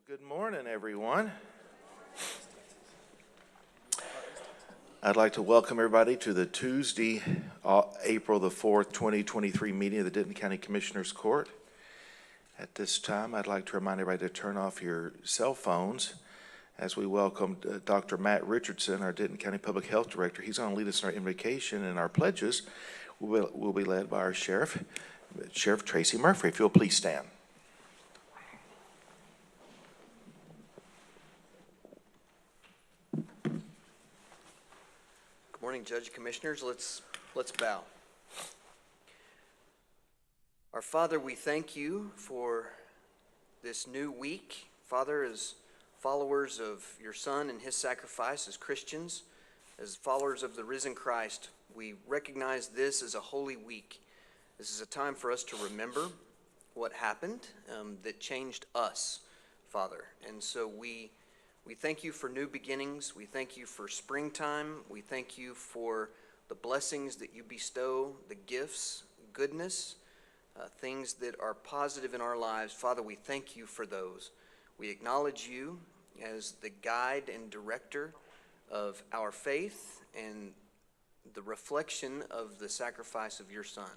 Good morning, everyone. I'd like to welcome everybody to the Tuesday, April the 4th, 2023 meeting of the Denton County Commissioners Court. At this time, I'd like to remind everybody to turn off your cell phones as we welcome Dr. Matt Richardson, our Denton County Public Health Director. He's going to lead us in our invocation, and our pledges will be led by our Sheriff Tracy Murphy. If you'll please stand. Good morning, Judge Commissioners. Let's bow. Our Father, we thank you for this new week. Father, as followers of your Son and his sacrifice, as Christians, as followers of the risen Christ, we recognize this as a holy week. This is a time for us to remember what happened that changed us, Father. And so we thank you for new beginnings. We thank you for springtime. We thank you for the blessings that you bestow, the gifts, goodness, things that are positive in our lives. Father, we thank you for those. We acknowledge you as the guide and director of our faith and the reflection of the sacrifice of your Son.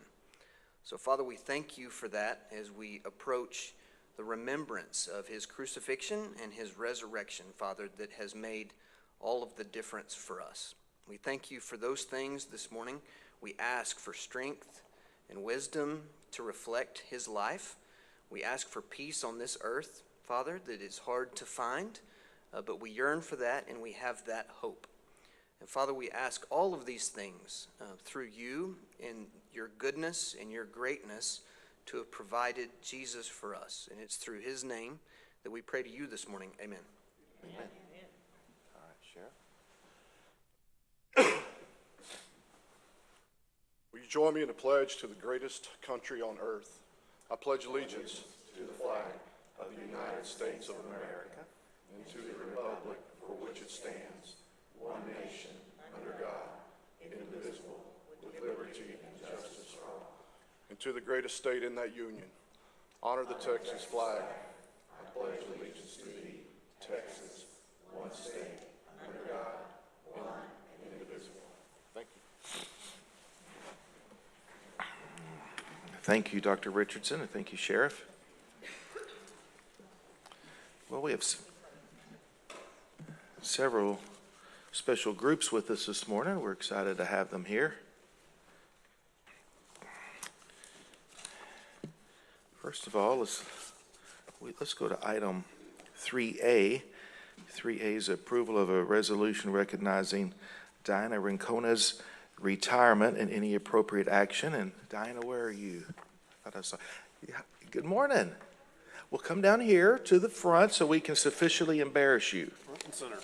So, Father, we thank you for that as we approach the remembrance of his crucifixion and his resurrection, Father, that has made all of the difference for us. We thank you for those things this morning. We ask for strength and wisdom to reflect his life. We ask for peace on this earth, Father, that is hard to find, but we yearn for that and we have that hope. And Father, we ask all of these things through you and your goodness and your greatness to have provided Jesus for us. And it's through his name that we pray to you this morning. Amen. Amen. All right, Sheriff. Will you join me in a pledge to the greatest country on earth? I pledge allegiance to the flag of the United States of America and to the republic for which it stands, one nation, under God, indivisible, with liberty and justice for all. And to the greatest state in that union, honor the Texas flag. I pledge allegiance to thee, Texas, one state, under God, one and indivisible. Thank you. Thank you, Dr. Richardson, and thank you, Sheriff. Well, we have several special groups with us this morning. We're excited to have them here. First of all, let's go to item 3A. 3A is approval of a resolution recognizing Diana Rincona's retirement and any appropriate action. And Diana, where are you? I thought I saw. Yeah, good morning. We'll come down here to the front so we can sufficiently embarrass you. Front and center.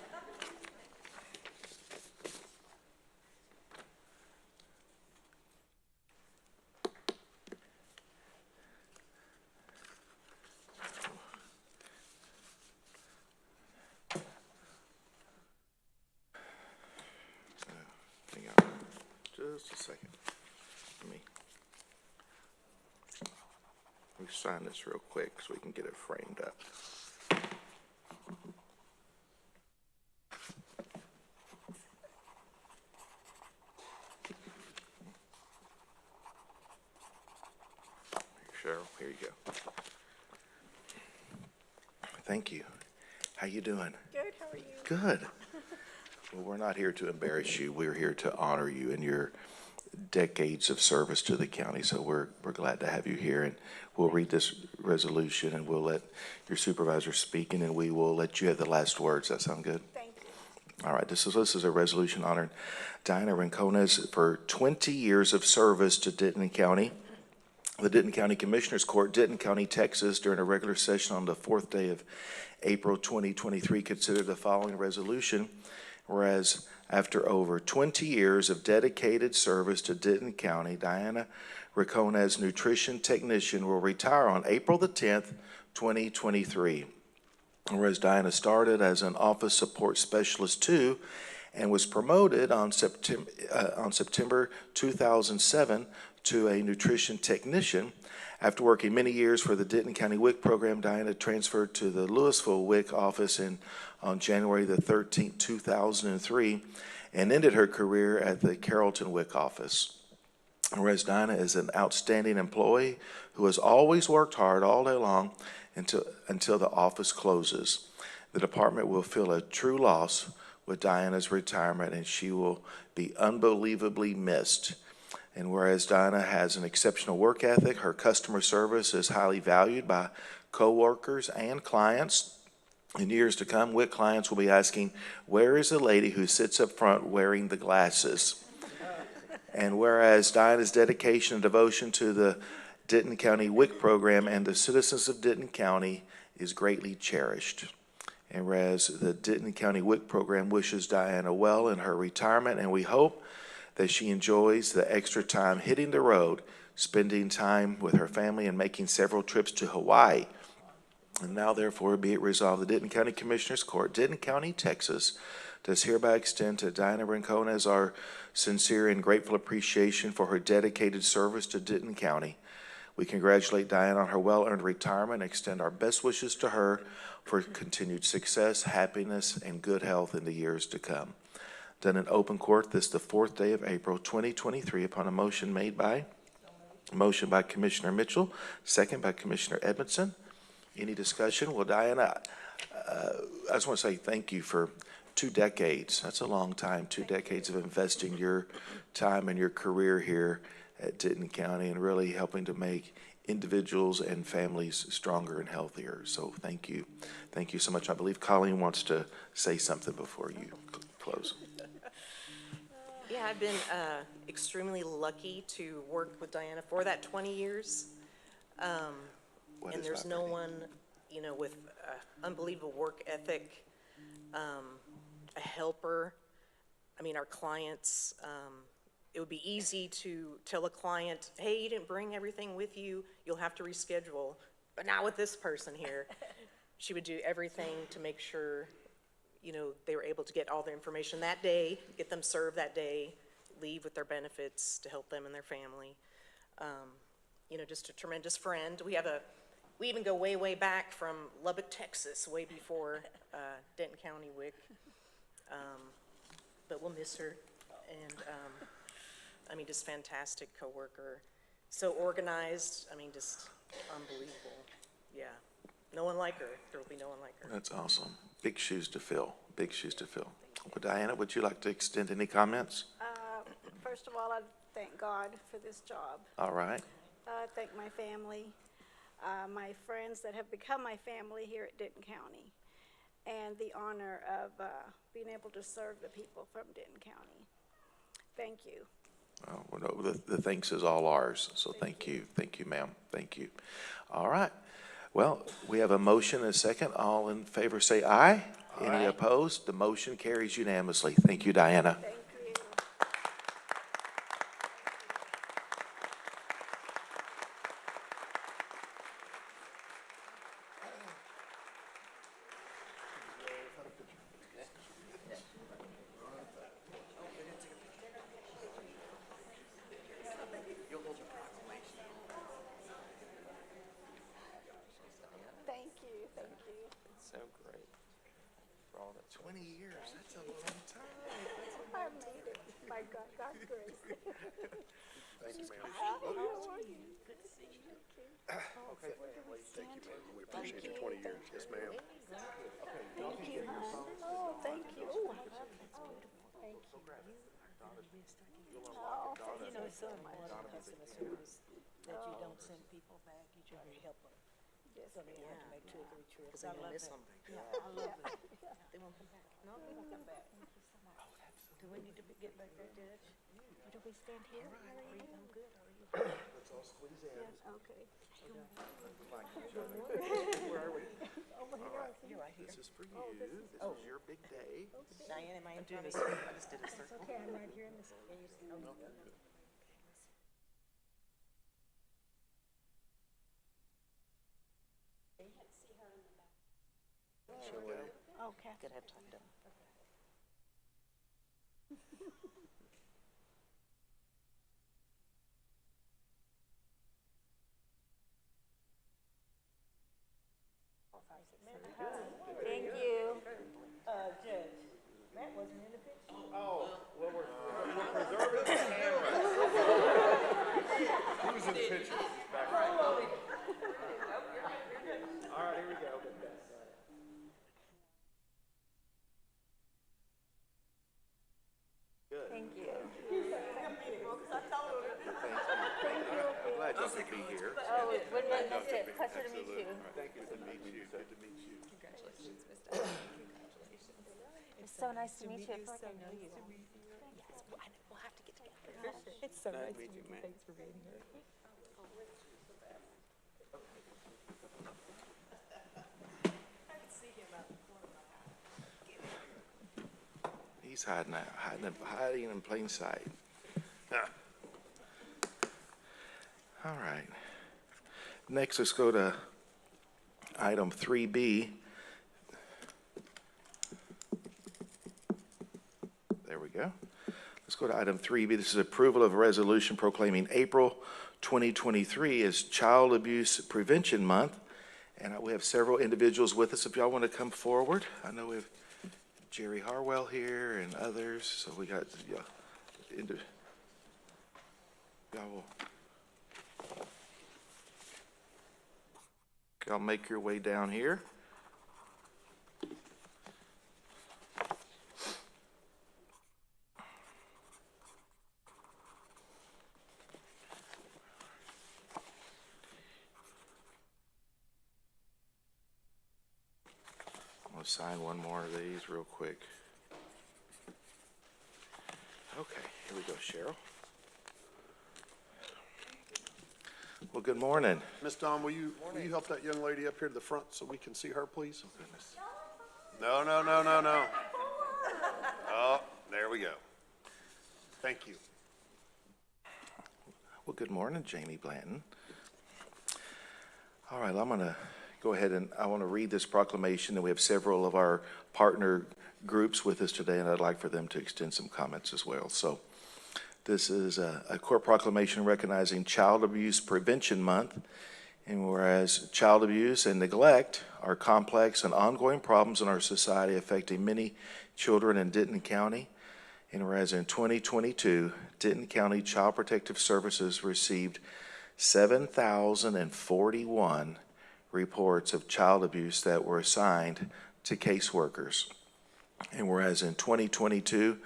Hang on just a second. Let me sign this real quick so we can get it framed up. Cheryl, here you go. Thank you. How you doing? Good, how are you? Good. Well, we're not here to embarrass you. We're here to honor you and your decades of service to the county. So we're glad to have you here, and we'll read this resolution and we'll let your supervisor speak, and then we will let you have the last words. That sound good? Thank you. All right, this is a resolution honoring Diana Rincona's for 20 years of service to Denton County. The Denton County Commissioners Court, Denton County, Texas, during a regular session on the 4th day of April 2023, considered the following resolution. Whereas after over 20 years of dedicated service to Denton County, Diana Rincona as nutrition technician will retire on April the 10th, 2023. Whereas Diana started as an office support specialist too, and was promoted on September 2007 to a nutrition technician. After working many years for the Denton County WIC program, Diana transferred to the Louisville WIC office on January the 13th, 2003, and ended her career at the Carrollton WIC office. Whereas Diana is an outstanding employee who has always worked hard all day long until the office closes. The department will feel a true loss with Diana's retirement, and she will be unbelievably missed. And whereas Diana has an exceptional work ethic, her customer service is highly valued by coworkers and clients. In years to come, WIC clients will be asking, where is the lady who sits up front wearing the glasses? And whereas Diana's dedication and devotion to the Denton County WIC program and the citizens of Denton County is greatly cherished. And whereas the Denton County WIC program wishes Diana well in her retirement, and we hope that she enjoys the extra time hitting the road, spending time with her family, and making several trips to Hawaii. And now, therefore, be it resolved, the Denton County Commissioners Court, Denton County, Texas, does hereby extend to Diana Rincones our sincere and grateful appreciation for her dedicated service to Denton County. We congratulate Diana on her well-earned retirement and extend our best wishes to her for continued success, happiness, and good health in the years to come. Done in open court this the 4th day of April 2023 upon a motion by Commissioner Mitchell, second by Commissioner Edmondson. Any discussion? Well, Diana, I just want to say thank you for 2 decades. That's a long time, 2 decades of investing your time and your career here at Denton County and really helping to make individuals and families stronger and healthier. So thank you. Thank you so much. I believe Colleen wants to say something before you close. Yeah, I've been extremely lucky to work with Diana for that 20 years. And there's no one, with unbelievable work ethic, a helper. I mean, our clients, it would be easy to tell a client, hey, you didn't bring everything with you, you'll have to reschedule. But not with this person here. She would do everything to make sure, they were able to get all their information that day, get them served that day, leave with their benefits to help them and their family. Just a tremendous friend. We even go way, way back from Lubbock, Texas, way before Denton County WIC. But we'll miss her. And just fantastic coworker. So organized. Just unbelievable. Yeah. No one like her. There will be no one like her. That's awesome. Big shoes to fill. Big shoes to fill. Well, Diana, would you like to extend any comments? First of all, I thank God for this job. All right. I thank my family, my friends that have become my family here at Denton County, and the honor of being able to serve the people from Denton County. Thank you. Well, no, the thanks is all ours, so thank you. Thank you, ma'am. Thank you. All right. Well, we have a motion and a second. All in favor say aye. Any opposed? The motion carries unanimously. Thank you, Diana. Thank you. Thank you. Thank you. So great. For all that 20 years, that's a long time. I made it by God's grace. Thank you, ma'am. How are you? Good to see you. Okay. Thank you, ma'am. We appreciate your 20 years. Yes, ma'am. Thank you, hon. Oh, thank you. Oh, I love that. Thank you. Oh, Some of my other customers service that you don't send people back, you try to help them. yes, So they have to make 2 or 3 trips. Because they I will love miss that. them. Yeah, I love that. They won't come back. No, they won't come back. Do we need to get back there, Judge? Do we stand here? I'm good, how are you? yes, okay. Where are we? You're right here. This is for you. This is your big day. Diane, am I doing this? I just did a circle. Okay, I'm right here in this. Okay. Could have time to. Thank you. I'm glad y'all could be here. Oh, wouldn't have missed it. Pleasure to meet you. Thank you. Good to meet you. Good to meet you. It's so nice to meet you. I feel like I know you. Yes, we'll have to get together. It's so nice to meet you. Thanks for being here. He's hiding out, hiding in plain sight. Ah. All right. Next, let's go to item 3B. There we go. Let's go to item 3B. This is approval of a resolution proclaiming April 2023 as Child Abuse Prevention Month. And we have several individuals with us. If y'all want to come forward, I know we have Jerry Harwell here and others. So we got y'all make your way down here. I'm going to sign one more of these real quick. Okay, here we go, Cheryl. Well, good morning. Miss Dawn, will you help that young lady up here to the front so we can see her, please? Oh, goodness. No. Oh, there we go. Thank you. Well, good morning, Jamie Blanton. All right, I'm going to go ahead and I want to read this proclamation, and we have several of our partner groups with us today, and I'd like for them to extend some comments as well. So this is a court proclamation recognizing Child Abuse Prevention Month, and whereas child abuse and neglect are complex and ongoing problems in our society affecting many children in Denton County, and whereas in 2022, Denton County Child Protective Services received 7,041 reports of child abuse that were assigned to caseworkers. And whereas in 2022,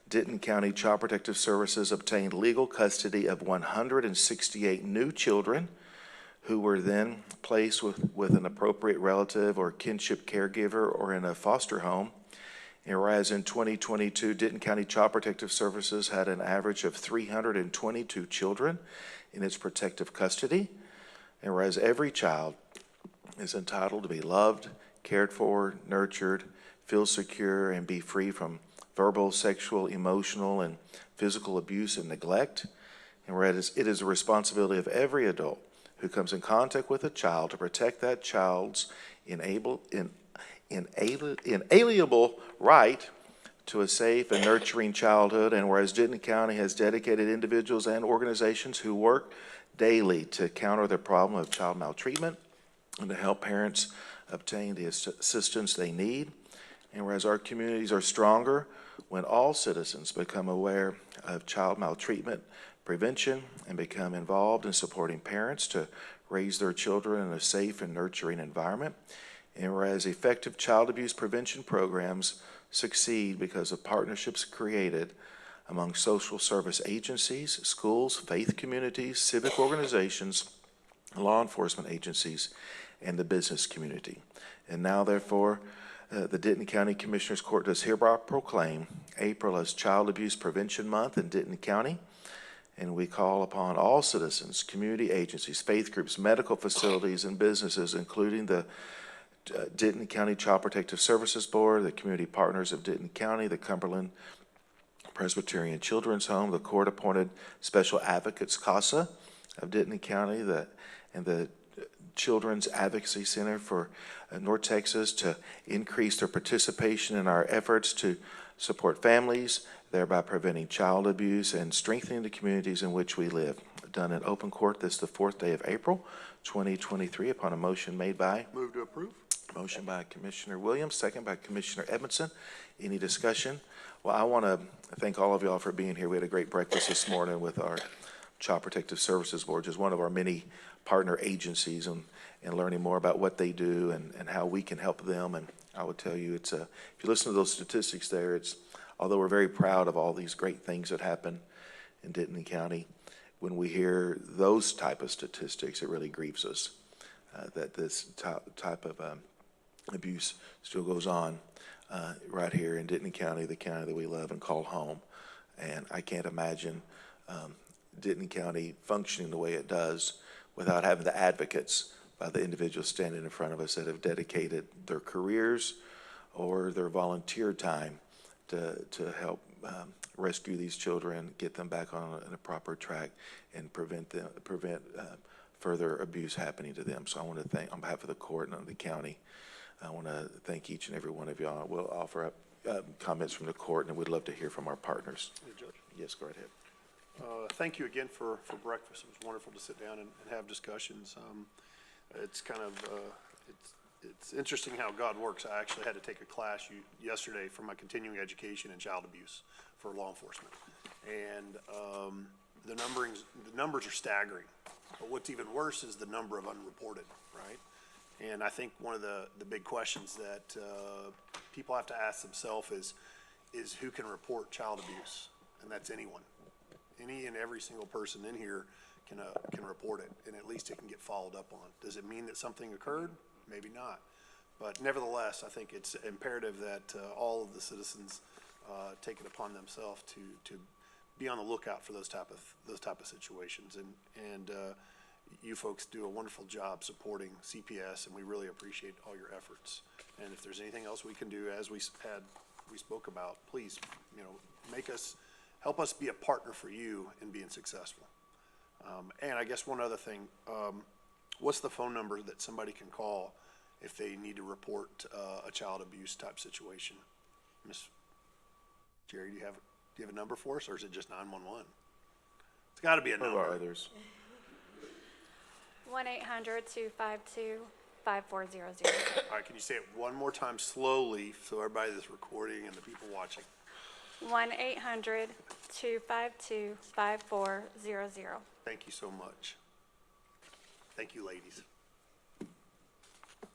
Denton County Child Protective Services obtained legal custody of 168 new children who were then placed with an appropriate relative or kinship caregiver or in a foster home. And whereas in 2022, Denton County Child Protective Services had an average of 322 children in its protective custody. And whereas every child is entitled to be loved, cared for, nurtured, feel secure, and be free from verbal, sexual, emotional, and physical abuse and neglect. And whereas it is the responsibility of every adult who comes in contact with a child to protect that child's inalienable right to a safe and nurturing childhood. And whereas Denton County has dedicated individuals and organizations who work daily to counter the problem of child maltreatment and to help parents obtain the assistance they need. And whereas our communities are stronger when all citizens become aware of child maltreatment prevention and become involved in supporting parents to raise their children in a safe and nurturing environment. And whereas effective child abuse prevention programs succeed because of partnerships created among social service agencies, schools, faith communities, civic organizations, law enforcement agencies, and the business community. And now, therefore, the Denton County Commissioners Court does hereby proclaim April as Child Abuse Prevention Month in Denton County. And we call upon all citizens, community agencies, faith groups, medical facilities, and businesses, including the Denton County Child Protective Services Board, the community partners of Denton County, the Cumberland Presbyterian Children's Home, the court-appointed Special Advocates CASA of Denton County, and the Children's Advocacy Center for North Texas to increase their participation in our efforts to support families, thereby preventing child abuse and strengthening the communities in which we live. Done in open court this the 4th day of April, 2023, upon a motion made by? Move to approve. Motion by Commissioner Williams, second by Commissioner Edmondson. Any discussion? Well, I want to thank all of y'all for being here. We had a great breakfast this morning with our Child Protective Services Board, which is one of our many partner agencies, and learning more about what they do and how we can help them. And I would tell you, if you listen to those statistics there, it's although we're very proud of all these great things that happen in Denton County, when we hear those type of statistics, it really grieves us that this type of abuse still goes on right here in Denton County, the county that we love and call home. And I can't imagine Denton County functioning the way it does without having the advocates by the individuals standing in front of us that have dedicated their careers or their volunteer time to help rescue these children, get them back on a proper track, and prevent further abuse happening to them. So I want to thank, on behalf of the court and of the county, I want to thank each and every one of y'all. We'll offer up comments from the court, and we'd love to hear from our partners. Hey, Judge. Yes, go right ahead. Thank you again for breakfast. It was wonderful to sit down and have discussions. It's kind of, it's interesting how God works. I actually had to take a class yesterday for my continuing education in child abuse for law enforcement. And the numbers are staggering. But what's even worse is the number of unreported, right? And I think one of the big questions that people have to ask themselves is who can report child abuse? And that's anyone. Any and every single person in here can report it, and at least it can get followed up on. Does it mean that something occurred? Maybe not. But nevertheless, I think it's imperative that all of the citizens take it upon themselves to be on the lookout for those type of situations. And you folks do a wonderful job supporting CPS, and we really appreciate all your efforts. And if there's anything else we can do, as we spoke about, please, help us be a partner for you in being successful. And I guess one other thing, what's the phone number that somebody can call if they need to report a child abuse type situation? Miss Jerry, do you have a number for us, or is it just 911? It's got to be a number. What about others? 1-800-252-5400. All right, can you say it one more time slowly so everybody that's recording and the people watching? 1-800-252-5400. Thank you so much. Thank you, ladies.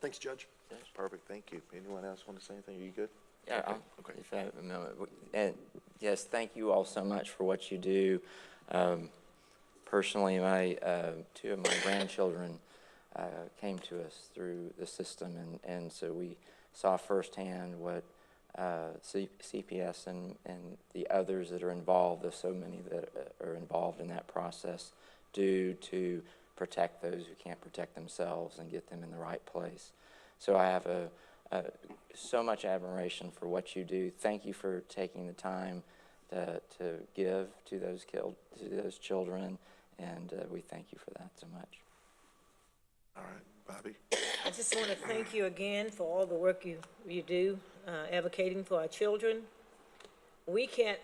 Thanks, Judge. Yes, perfect, thank you. Anyone else want to say anything? Are you good? Yeah, Okay. if I have a moment. And yes, thank you all so much for what you do. Personally, two of my grandchildren came to us through the system, and so we saw firsthand what CPS and the others that are involved, there's so many that are involved in that process, do to protect those who can't protect themselves and get them in the right place. So I have so much admiration for what you do. Thank you for taking the time to give to those children, and we thank you for that so much. All right, Bobby. I just want to thank you again for all the work you do, advocating for our children. We can't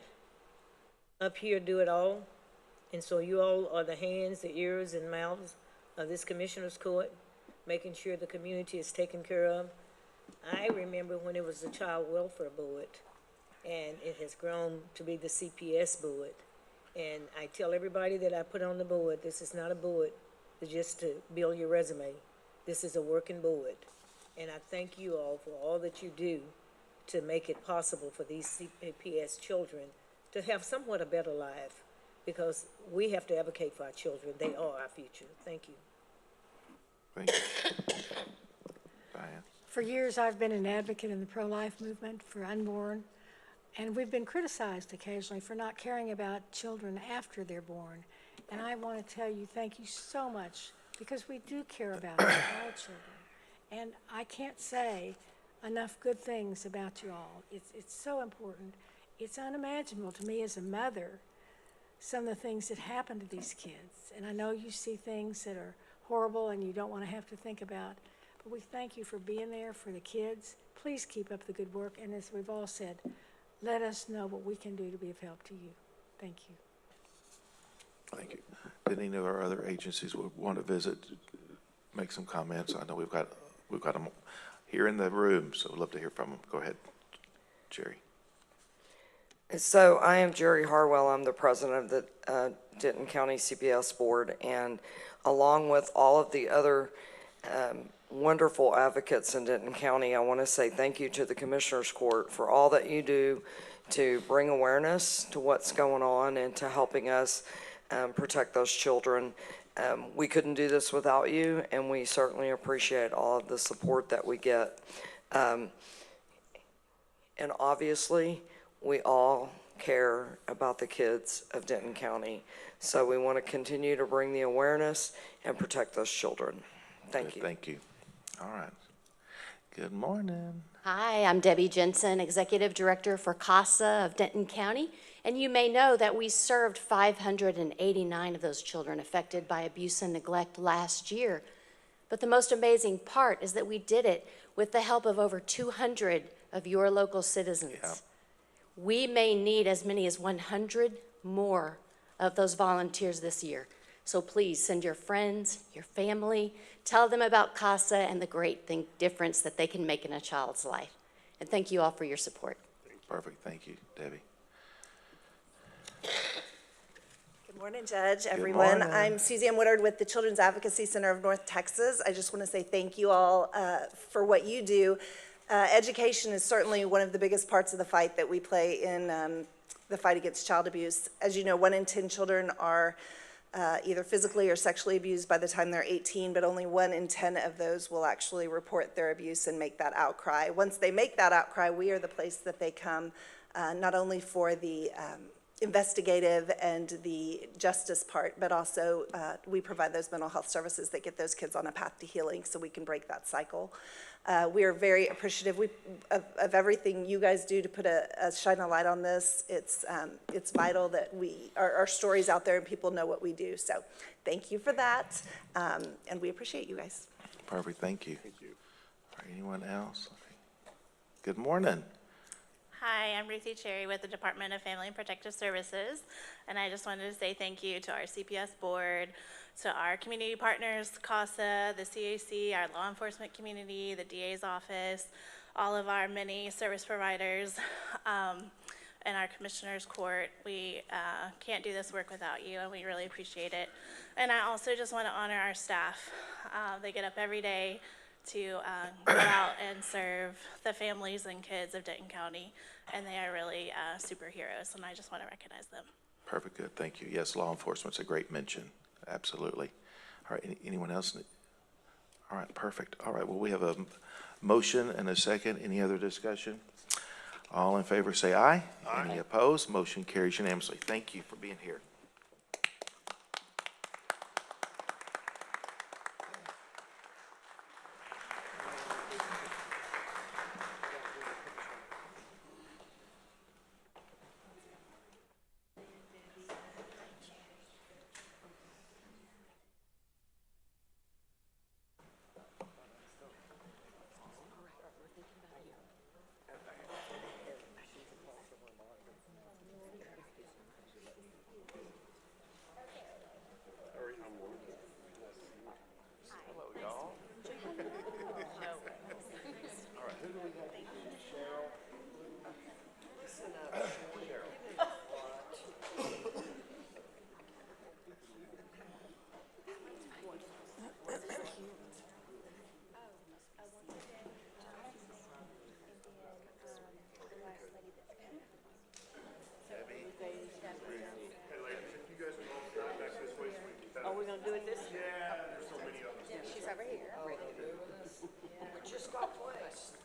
up here do it all, and so you all are the hands, the ears, and mouths of this Commissioner's Court, making sure the community is taken care of. I remember when it was the Child Welfare Board, and it has grown to be the CPS Board. And I tell everybody that I put on the board, this is not a board just to build your resume. This is a working board. And I thank you all for all that you do to make it possible for these CPS children to have somewhat a better life, because we have to advocate for our children. They are our future. Thank you. Thank you. Diane. For years, I've been an advocate in the pro-life movement for unborn, and we've been criticized occasionally for not caring about children after they're born. And I want to tell you, thank you so much, because we do care about all children. And I can't say enough good things about you all. It's so important. It's unimaginable to me as a mother, some of the things that happen to these kids. And I know you see things that are horrible and you don't want to have to think about, but we thank you for being there for the kids. Please keep up the good work, and as we've all said, let us know what we can do to be of help to you. Thank you. Thank you. Did any of our other agencies would want to visit, make some comments? I know we've got them here in the room, so we'd love to hear from them. Go ahead, Jerry. So I am Jerry Harwell. I'm the president of the Denton County CPS Board, and along with all of the other wonderful advocates in Denton County. I want to say thank you to the Commissioners Court for all that you do to bring awareness to what's going on and to helping us protect those children. We couldn't do this without you, and we certainly appreciate all of the support that we get. And obviously, we all care about the kids of Denton County. So we want to continue to bring the awareness and protect those children. Thank you. Thank you. All right. Good morning. Hi, I'm Debbie Jensen, Executive Director for CASA of Denton County, and you may know that we served 589 of those children affected by abuse and neglect last year. But the most amazing part is that we did it with the help of over 200 of your local citizens. Yeah. We may need as many as 100 more of those volunteers this year. So please send your friends, your family, tell them about CASA and the great difference that they can make in a child's life. And thank you all for your support. Perfect. Thank you, Debbie. Good morning, Judge, everyone. morning. I'm Suzanne Woodard with the Children's Advocacy Center of North Texas. I just want to say thank you all for what you do. Education is certainly one of the biggest parts of the fight that we play in the fight against child abuse. As you know, 1 in 10 children are either physically or sexually abused by the time they're 18, but only 1 in 10 of those will actually report their abuse and make that outcry. Once they make that outcry, we are the place that they come, not only for the investigative and the justice part, but also we provide those mental health services that get those kids on a path to healing so we can break that cycle. We are very appreciative of everything you guys do to put shine a light on this. It's vital that our story's out there and people know what we do. So thank you for that, and we appreciate you guys. Perfect. Thank you. Thank you. All right, anyone else? Good morning. Hi, I'm Ruthie Cherry with the Department of Family and Protective Services, and I just wanted to say thank you to our CPS board, to our community partners, CASA, the CAC, our law enforcement community, the DA's office, all of our many service providers, and our Commissioners Court. We can't do this work without you, and we really appreciate it. And I also just want to honor our staff. They get up every day to go out and serve the families and kids of Denton County, and they are really superheroes, and I just want to recognize them. Perfect. Good. Thank you. Yes, law enforcement's a great mention. Absolutely. All right. Anyone else? All right. Perfect. All right. Well, we have a motion and a second. Any other discussion? All in favor say aye. Aye. Any opposed? Motion carries unanimously. Thank you for being here. Are we gonna do it this? She's over here. Just got placed.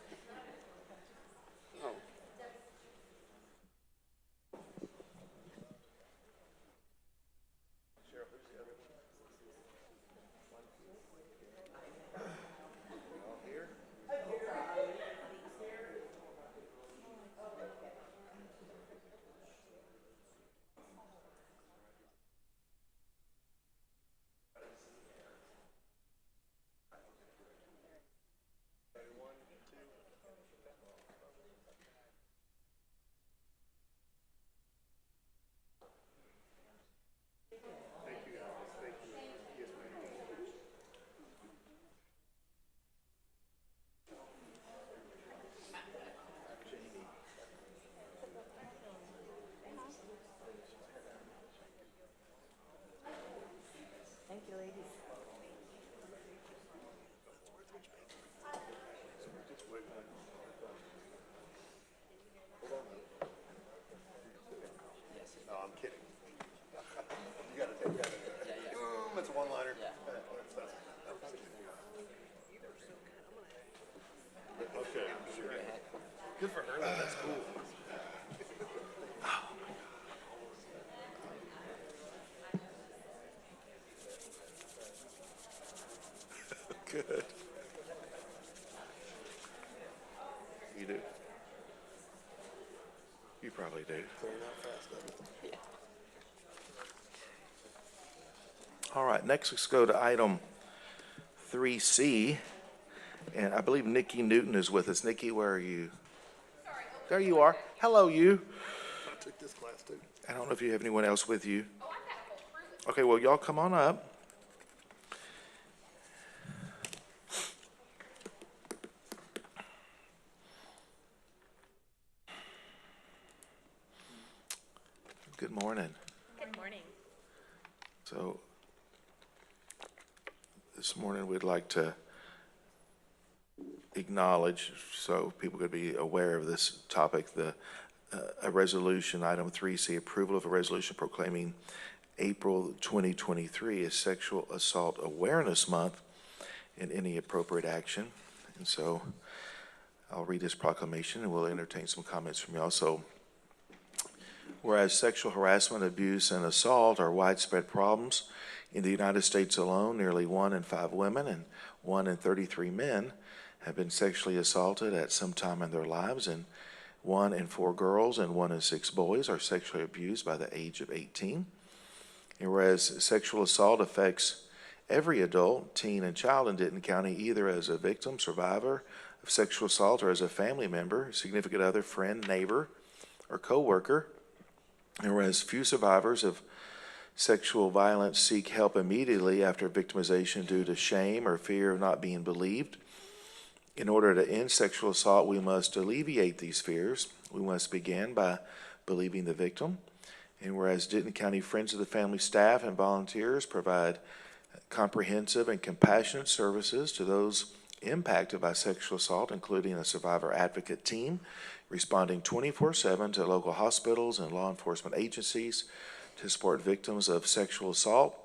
You probably do. All right, next let's go to item 3C. And I believe Nikki Newton is with us. Nikki, where are you? There you are. Hello, you. I took this class too. I don't know if you have anyone else with you. Okay, well, y'all come on up. Good morning. Good morning. So this morning we'd like to acknowledge, so people could be aware of this topic, a resolution, item 3C, approval of a resolution proclaiming April 2023 as Sexual Assault Awareness Month and any appropriate action. And so I'll read this proclamation and we'll entertain some comments from y'all. So, whereas sexual harassment, abuse, and assault are widespread problems in the United States alone, nearly 1 in 5 women and 1 in 33 men have been sexually assaulted at some time in their lives, and 1 in 4 girls and 1 in 6 boys are sexually abused by the age of 18. And whereas sexual assault affects every adult, teen, and child in Denton County, either as a victim, survivor of sexual assault, or as a family member, significant other, friend, neighbor, or co-worker. And whereas few survivors of sexual violence seek help immediately after victimization due to shame or fear of not being believed. In order to end sexual assault, we must alleviate these fears. We must begin by believing the victim. And whereas Denton County Friends of the Family staff and volunteers provide comprehensive and compassionate services to those impacted by sexual assault, including a survivor advocate team responding 24/7 to local hospitals and law enforcement agencies to support victims of sexual assault.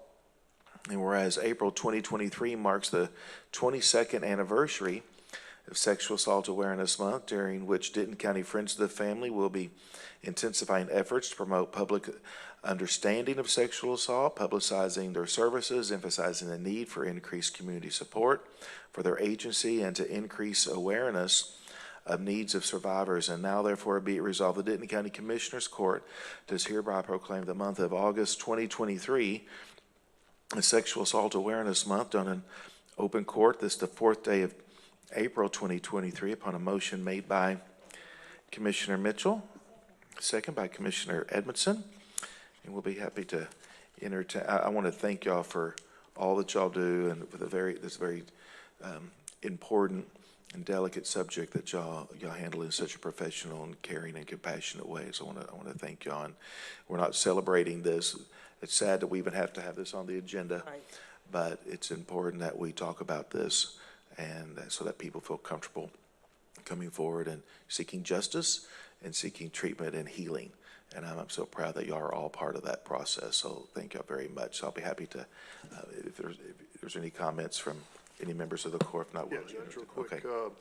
And whereas April 2023 marks the 22nd anniversary of Sexual Assault Awareness Month, during which Denton County Friends of the Family will be intensifying efforts to promote public understanding of sexual assault, publicizing their services, emphasizing the need for increased community support for their agency, and to increase awareness of needs of survivors. And now therefore be it resolved, the Denton County Commissioners Court does hereby proclaim the month of August 2023 as Sexual Assault Awareness Month, done in open court. This is the 4th day of April 2023 upon a motion made by Commissioner Mitchell, second by Commissioner Edmondson. And we'll be happy to entertain. I want to thank y'all for all that y'all do and for this very important and delicate subject that y'all handle in such a professional and caring and compassionate way. So I want to thank y'all. And we're not celebrating this. It's sad that we even have to have this on the agenda, Right. but it's important that we talk about this, and so that people feel comfortable coming forward and seeking justice and seeking treatment and healing. And I'm so proud that y'all are all part of that process. So thank y'all very much. So I'll be happy to, if there's any comments from any members of the court, if not, Yeah, we'll. Judge, real quick. Okay.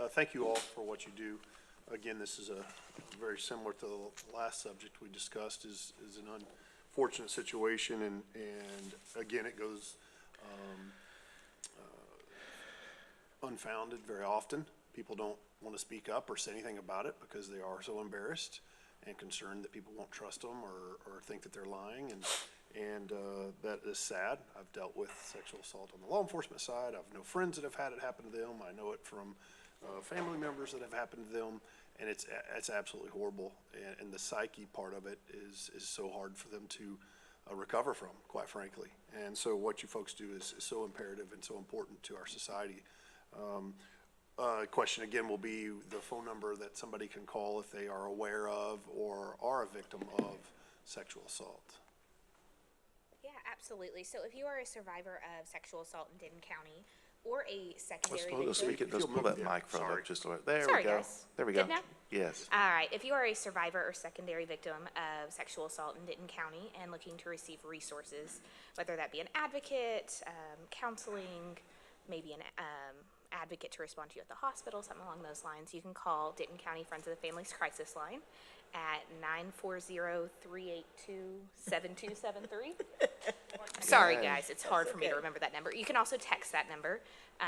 Thank you all for what you do. Again, this is very similar to the last subject we discussed, is an unfortunate situation, and again, it goes unfounded very often. People don't want to speak up or say anything about it because they are so embarrassed and concerned that people won't trust them or think that they're lying, and that is sad. I've dealt with sexual assault on the law enforcement side. I've known friends that have had it happen to them. I know it from family members that have happened to them, and it's absolutely horrible. And the psyche part of it is so hard for them to recover from, quite frankly. And so what you folks do is so imperative and so important to our society. Question again will be the phone number that somebody can call if they are aware of or are a victim of sexual assault. Yeah, absolutely. So if you are a survivor of sexual assault in Denton County or a secondary victim. Let's pull that microphone up just a little. There Sorry, we go. guys. There we go. Good now? Yes. All right. If you are a survivor or secondary victim of sexual assault in Denton County and looking to receive resources, whether that be an advocate, counseling, maybe an advocate to respond to you at the hospital, something along those lines, you can call Denton County Friends of the Family's crisis line at 940-382-7273. Sorry, guys, it's hard for me to remember that number. You can also text that number.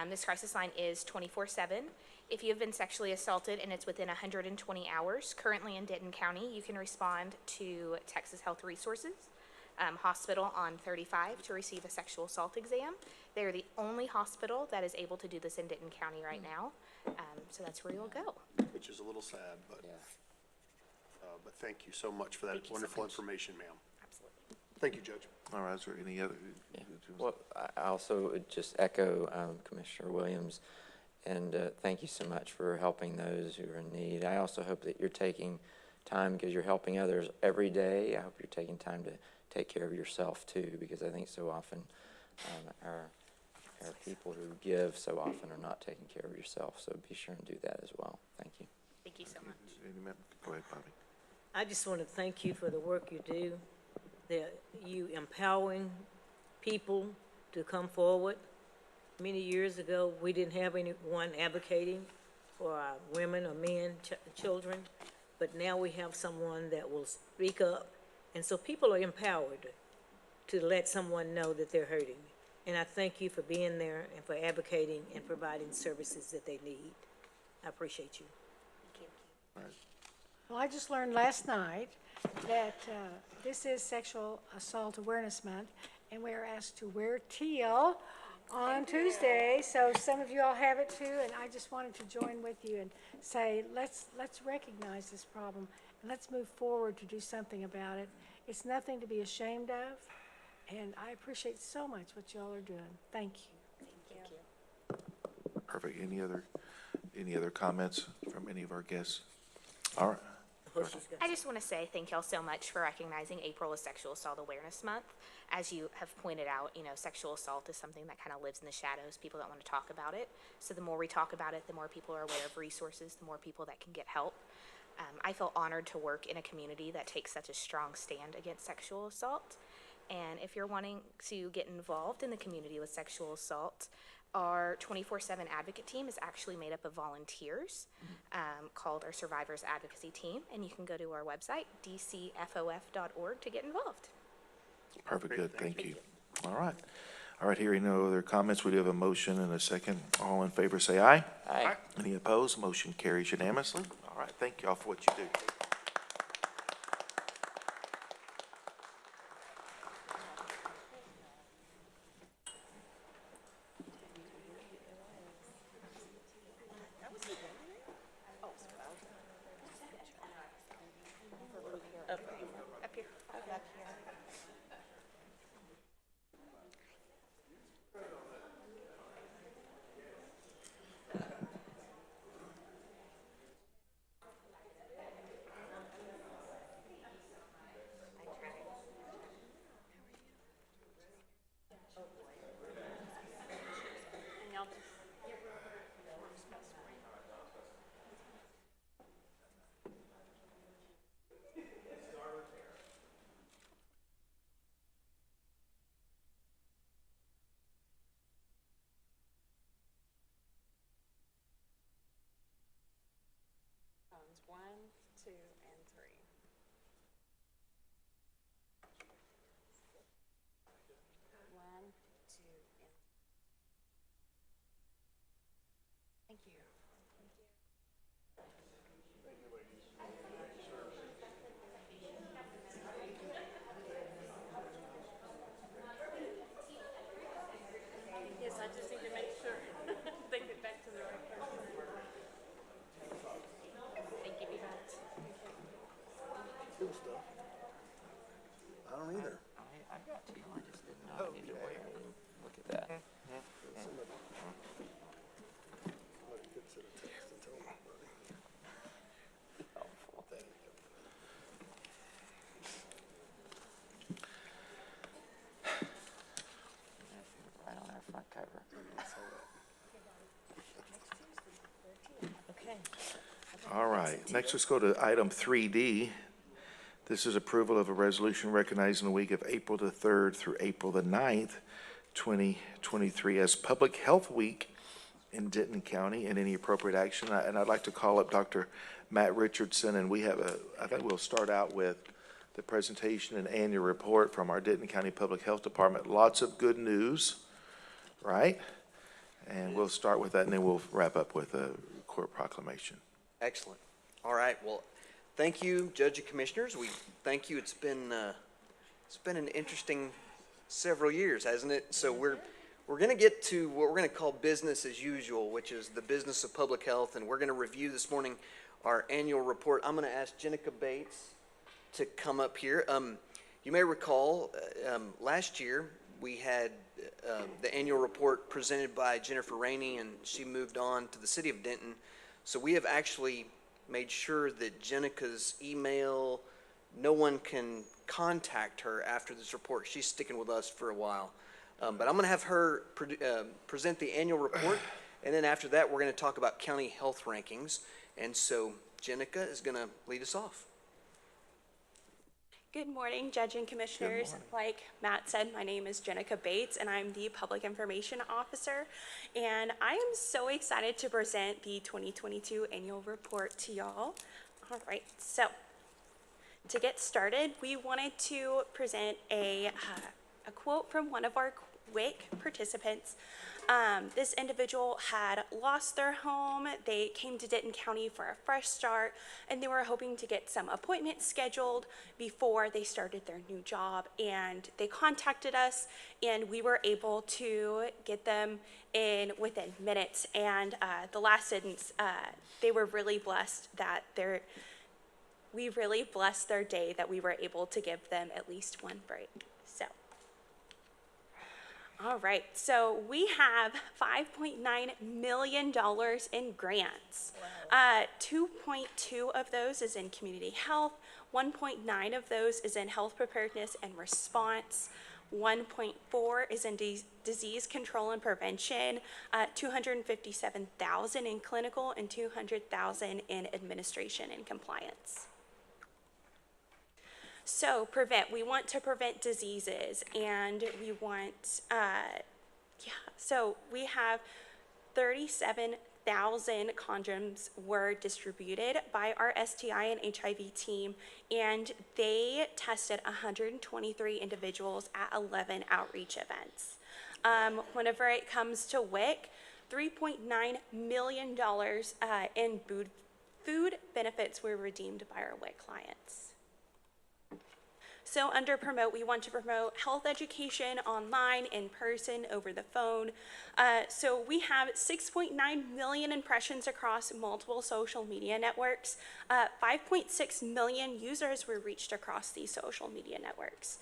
This crisis line is 24/7. If you have been sexually assaulted and it's within 120 hours, currently in Denton County, you can respond to Texas Health Resources Hospital on 35 to receive a sexual assault exam. They are the only hospital that is able to do this in Denton County right now. So that's where you'll go. Which is a little sad, but thank you so much for that wonderful information, ma'am. Absolutely. Thank you, Judge. All right, is there any other? Well, I also would just echo Commissioner Williams, and thank you so much for helping those who are in need. I also hope that you're taking time, because you're helping others every day. I hope you're taking time to take care of yourself too, because I think so often our people who give so often are not taking care of yourself. So be sure and do that as well. Thank you. Thank you so much. Go ahead, Bobby. I just want to thank you for the work you do, that you empowering people to come forward. Many years ago, we didn't have anyone advocating for our women or men, children, but now we have someone that will speak up, and so people are empowered to let someone know that they're hurting. And I thank you for being there and for advocating and providing services that they need. I appreciate you. Well, I just learned last night that this is Sexual Assault Awareness Month, and we are asked to wear teal on Tuesday, so some of you all have it too, and I just wanted to join with you and say, let's recognize this problem, and let's move forward to do something about it. It's nothing to be ashamed of, and I appreciate so much what y'all are doing. Thank you. Thank you. Perfect. Any other comments from any of our guests? All right. I just want to say thank y'all so much for recognizing April as Sexual Assault Awareness Month. As you have pointed out, sexual assault is something that kind of lives in the shadows. People don't want to talk about it. So the more we talk about it, the more people are aware of resources, the more people that can get help. I feel honored to work in a community that takes such a strong stand against sexual assault. And if you're wanting to get involved in the community with sexual assault, our 24/7 advocate team is actually made up of volunteers called our Survivors Advocacy Team, and you can go to our website, dcfof.org, to get involved. Perfect. Good. Thank you. All right. All right. Hearing no other comments, we do have a motion and a second. All in favor, say aye. Aye. Any opposed? Motion carries unanimously. All right. Thank you all for what you do. Up here. One, two, and three. One, two, and thank you. Yes, I just need to make sure they get back to the right person. Thank you, Yvette. Good stuff. I don't either. I got to. I just didn't know I needed to wear it. Look at that. Somebody could send a text and tell me, buddy. Thank you. Right on our front cover. Okay. All right. Next, let's go to item 3D. This is approval of a resolution recognizing the week of April the 3rd through April the 9th, 2023 as Public Health Week in Denton County and any appropriate action. And I'd like to call up Dr. Matt Richardson, and I think we'll start out with the presentation and annual report from our Denton County Public Health Department. Lots of good news, right? And we'll start with that, and then we'll wrap up with a court proclamation. Excellent. All right, well, thank you, Judge and Commissioners. We thank you. It's been an interesting several years, hasn't it? So we're going to get to what we're going to call business as usual, which is the business of public health, and we're going to review this morning our annual report. I'm going to ask Jenica Bates to come up here. You may recall last year we had the annual report presented by Jennifer Rainey, and she moved on to the city of Denton. So we have actually made sure that Jenica's email, no one can contact her after this report. She's sticking with us for a while. But I'm going to have her present the annual report, and then after that we're going to talk about county health rankings. And so Jenica is going to lead us off. Good morning, Judge and Commissioners. Like Matt said, my name is Jenica Bates, and I'm the Public Information Officer. And I am so excited to present the 2022 annual report to y'all. All right, so to get started, we wanted to present a quote from one of our WIC participants. This individual had lost their home. They came to Denton County for a fresh start, and they were hoping to get some appointments scheduled before they started their new job. And they contacted us, and we were able to get them in within minutes. And the last sentence, they were really blessed that we really blessed their day that we were able to give them at least one break. So. All right, so we have $5.9 million in grants. Wow. 2.2 of those is in community health, 1.9 of those is in health preparedness and response, 1.4 is in disease control and prevention, 257,000 in clinical, and 200,000 in administration and compliance. So prevent, we want to prevent diseases, and we want, so we have 37,000 condoms were distributed by our STI and HIV team, and they tested 123 individuals at 11 outreach events. Whenever it comes to WIC, $3.9 million in food benefits were redeemed by our WIC clients. So under promote, we want to promote health education online, in person, over the phone. So we have 6.9 million impressions across multiple social media networks. 5.6 million users were reached across these social media networks.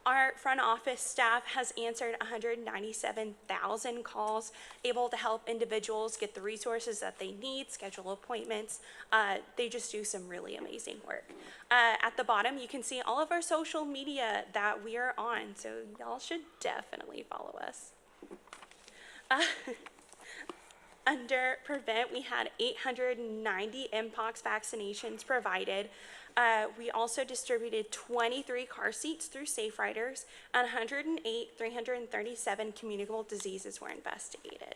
Our front office staff has answered 197,000 calls, able to help individuals get the resources that they need, schedule appointments. They just do some really amazing work. At the bottom, you can see all of our social media that we are on, so y'all should definitely follow us. Under prevent, we had 890 Mpox vaccinations provided. We also distributed 23 car seats through Safe Riders, and 337 communicable diseases were investigated.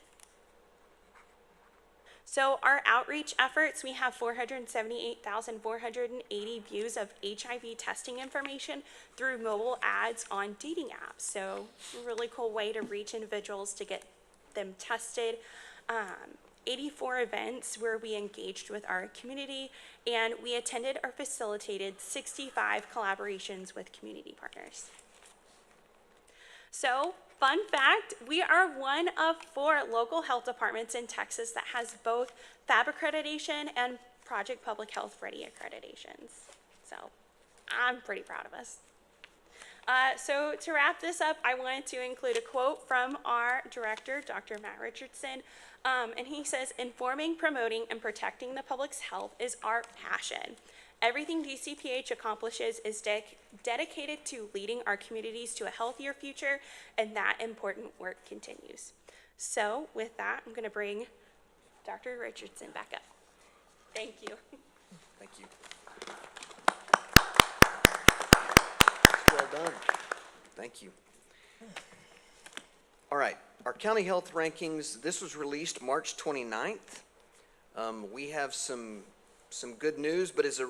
So our outreach efforts, we have 478,480 views of HIV testing information through mobile ads on dating apps. So a really cool way to reach individuals to get them tested. 84 events where we engaged with our community, and we attended or facilitated 65 collaborations with community partners. So, fun fact, we are one of 4 local health departments in Texas that has both FAB accreditation and Project Public Health Ready accreditations. So, I'm pretty proud of us. So to wrap this up, I wanted to include a quote from our director, Dr. Matt Richardson, and he says, "Informing, promoting, and protecting the public's health is our passion. Everything DCPH accomplishes is dedicated to leading our communities to a healthier future, and that important work continues." So with that, I'm going to bring Dr. Richardson back up. Thank you. Thank you. Well done. Thank you. All right, our county health rankings, this was released March 29th. We have some good news, but as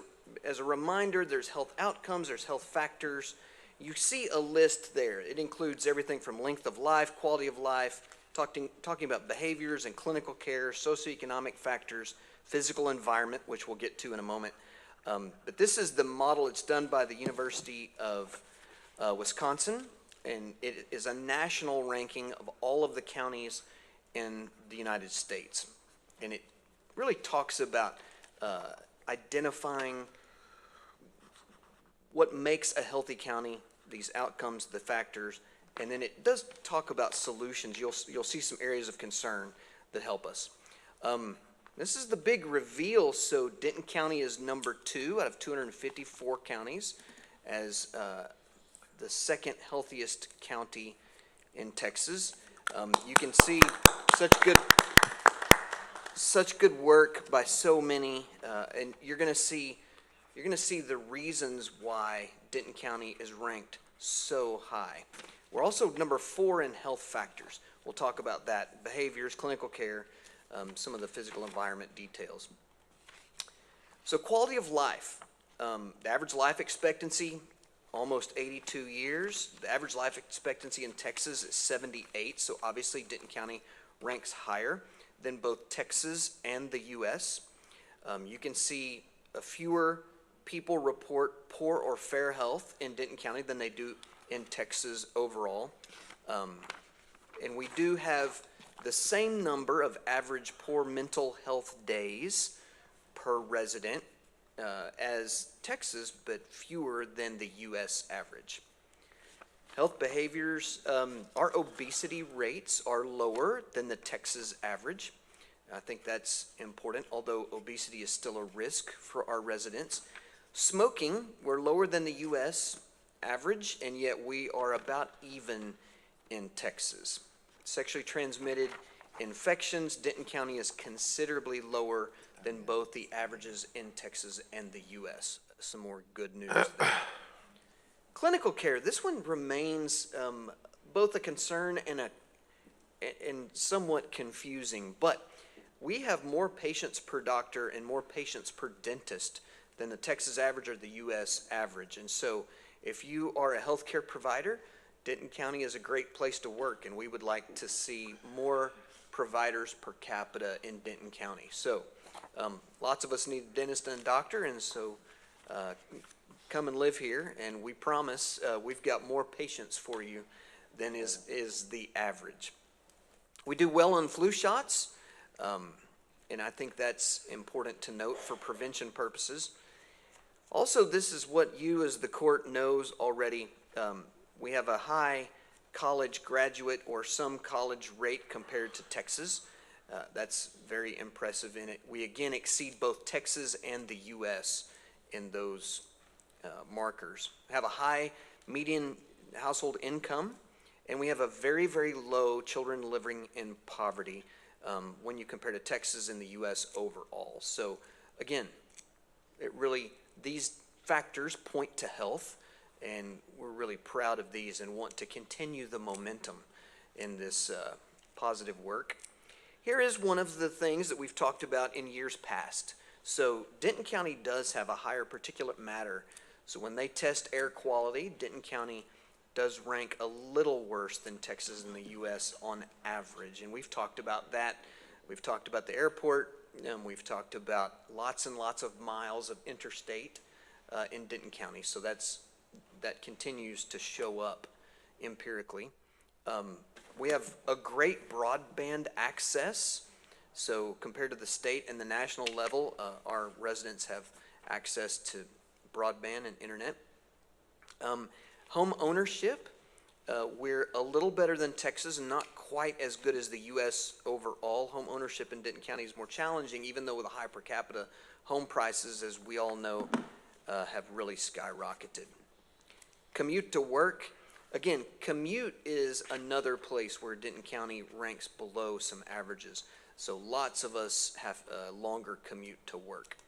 a reminder, there's health outcomes, there's health factors. You see a list there. It includes everything from length of life, quality of life, talking about behaviors and clinical care, socioeconomic factors, physical environment, which we'll get to in a moment. But this is the model. It's done by the University of Wisconsin, and it is a national ranking of all of the counties in the United States. And it really talks about identifying what makes a healthy county, these outcomes, the factors, and then it does talk about solutions. You'll see some areas of concern that help us. This is the big reveal. So Denton County is number 2 out of 254 counties as the second healthiest county in Texas. You can see such good work by so many, and you're going to see the reasons why Denton County is ranked so high. We're also number 4 in health factors. We'll talk about that, behaviors, clinical care, some of the physical environment details. So quality of life, the average life expectancy, almost 82 years. The average life expectancy in Texas is 78, so obviously Denton County ranks higher than both Texas and the U.S. You can see fewer people report poor or fair health in Denton County than they do in Texas overall. And we do have the same number of average poor mental health days per resident as Texas, but fewer than the U.S. average. Health behaviors, our obesity rates are lower than the Texas average. I think that's important, although obesity is still a risk for our residents. Smoking, we're lower than the U.S. average, and yet we are about even in Texas. Sexually transmitted infections, Denton County is considerably lower than both the averages in Texas and the U.S. Some more good news there. Clinical care, this one remains both a concern and somewhat confusing, but we have more patients per doctor and more patients per dentist than the Texas average or the U.S. average. And so if you are a healthcare provider, Denton County is a great place to work, and we would like to see more providers per capita in Denton County. So lots of us need a dentist and a doctor, and so come and live here, and we promise we've got more patients for you than is the average. We do well on flu shots, and I think that's important to note for prevention purposes. Also, this is what you as the court knows already. We have a high college graduate or some college rate compared to Texas. That's very impressive in it. We again exceed both Texas and the U.S. in those markers. We have a high median household income, and we have a very, very low children living in poverty when you compare to Texas and the U.S. overall. So again, these factors point to health, and we're really proud of these and want to continue the momentum in this positive work. Here is one of the things that we've talked about in years past. So Denton County does have a higher particulate matter. So when they test air quality, Denton County does rank a little worse than Texas and the U.S. on average. And we've talked about that. We've talked about the airport, and we've talked about lots and lots of miles of interstate in Denton County. So that continues to show up empirically. We have a great broadband access. So compared to the state and the national level, our residents have access to broadband and internet. Home ownership, we're a little better than Texas and not quite as good as the U.S. overall. Home ownership in Denton County is more challenging, even though with a high per capita, home prices, as we all know, have really skyrocketed. Commute to work. Again, commute is another place where Denton County ranks below some averages. So lots of us have a longer commute to work.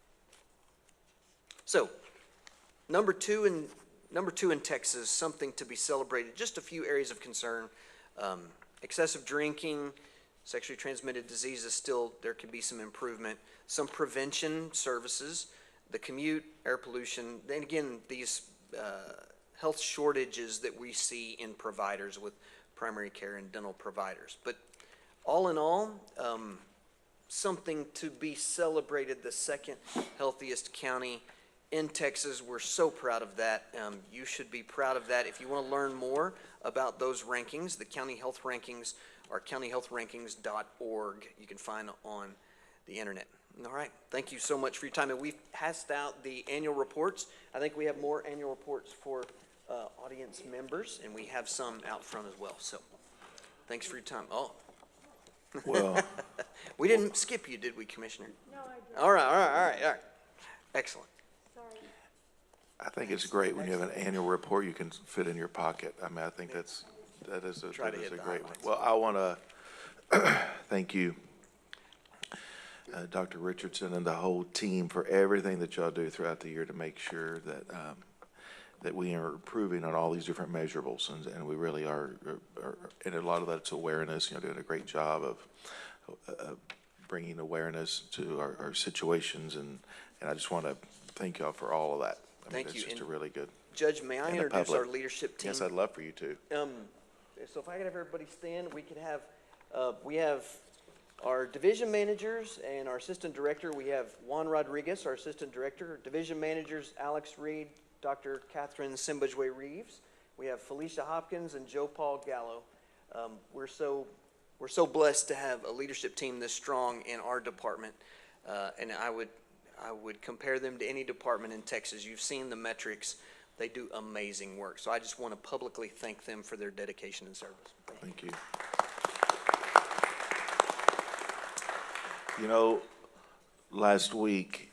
So number two in Texas, something to be celebrated. Just a few areas of concern. excessive drinking, sexually transmitted diseases, still, there can be some improvement. Some prevention services, the commute, air pollution, then again, these health shortages that we see in providers with primary care and dental providers. But all in all, something to be celebrated, the second healthiest county in Texas. We're so proud of that. You should be proud of that. If you want to learn more about those rankings, the county health rankings are countyhealthrankings.org. You can find on the internet. All right. Thank you so much for your time. And we've passed out the annual reports. I think we have more annual reports for audience members, and we have some out front as well. So thanks for your time. Oh. Well, we didn't skip you, did we, Commissioner? No, I didn't. All right. Excellent. Sorry. I think it's great when you have an annual report you can fit in your pocket. I mean, I think that is a great one. Well, I want to thank you, Dr. Richardson, and the whole team for everything that y'all do throughout the year to make sure that that we are improving on all these different measurables, and we really are, and a lot of that's awareness. Doing a great job of bringing awareness to our situations, and I just want to thank y'all for all of that. Thank you. It's just a really good. Judge, may I introduce our leadership team? Yes, I'd love for you to. So if I could have everybody stand, we could have, we have our division managers and our assistant director. We have Juan Rodriguez, our assistant director. Division managers, Alex Reed, Dr. Catherine Simbajwe Reeves. We have Felicia Hopkins and Joe Paul Gallo. We're so blessed to have a leadership team this strong in our department, and I would compare them to any department in Texas. You've seen the metrics. They do amazing work. So I just want to publicly thank them for their dedication and service. Thank you. You know, last week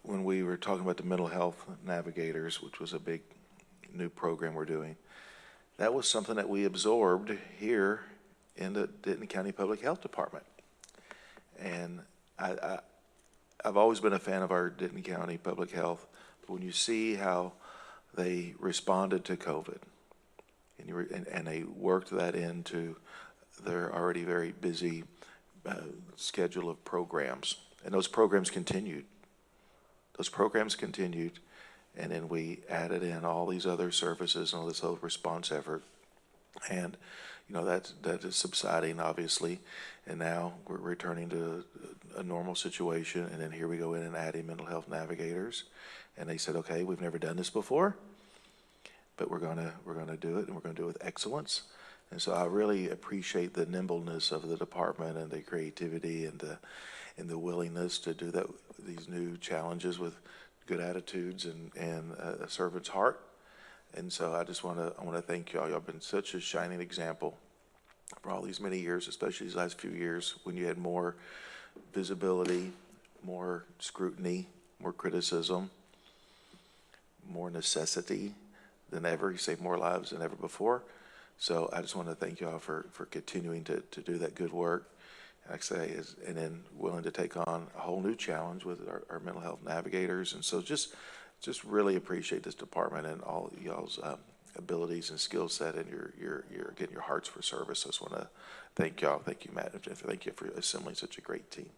when we were talking about the mental health navigators, which was a big new program we're doing, that was something that we absorbed here in the Denton County Public Health Department. And I've always been a fan of our Denton County Public Health, but when you see how they responded to COVID, and they worked that into their already very busy schedule of programs, and those programs continued. And then we added in all these other services and all this whole response effort, and that is subsiding, obviously, and now we're returning to a normal situation. And then here we go in and adding mental health navigators, and they said, okay, we've never done this before, but we're gonna do it, and we're gonna do it with excellence. And so I really appreciate the nimbleness of the department and the creativity and the willingness to do that, these new challenges with good attitudes and a servant's heart. And so I just want to thank y'all. Y'all have been such a shining example for all these many years, especially these last few years when you had more visibility, more scrutiny, more criticism, more necessity than ever. You saved more lives than ever before. So I just want to thank y'all for continuing to do that good work. Like I say, and then willing to take on a whole new challenge with our mental health navigators. And so just really appreciate this department and all y'all's abilities and skill set, and your getting your hearts for service. I just want to thank y'all. Thank you, Matt, and thank you for assembling such a great team.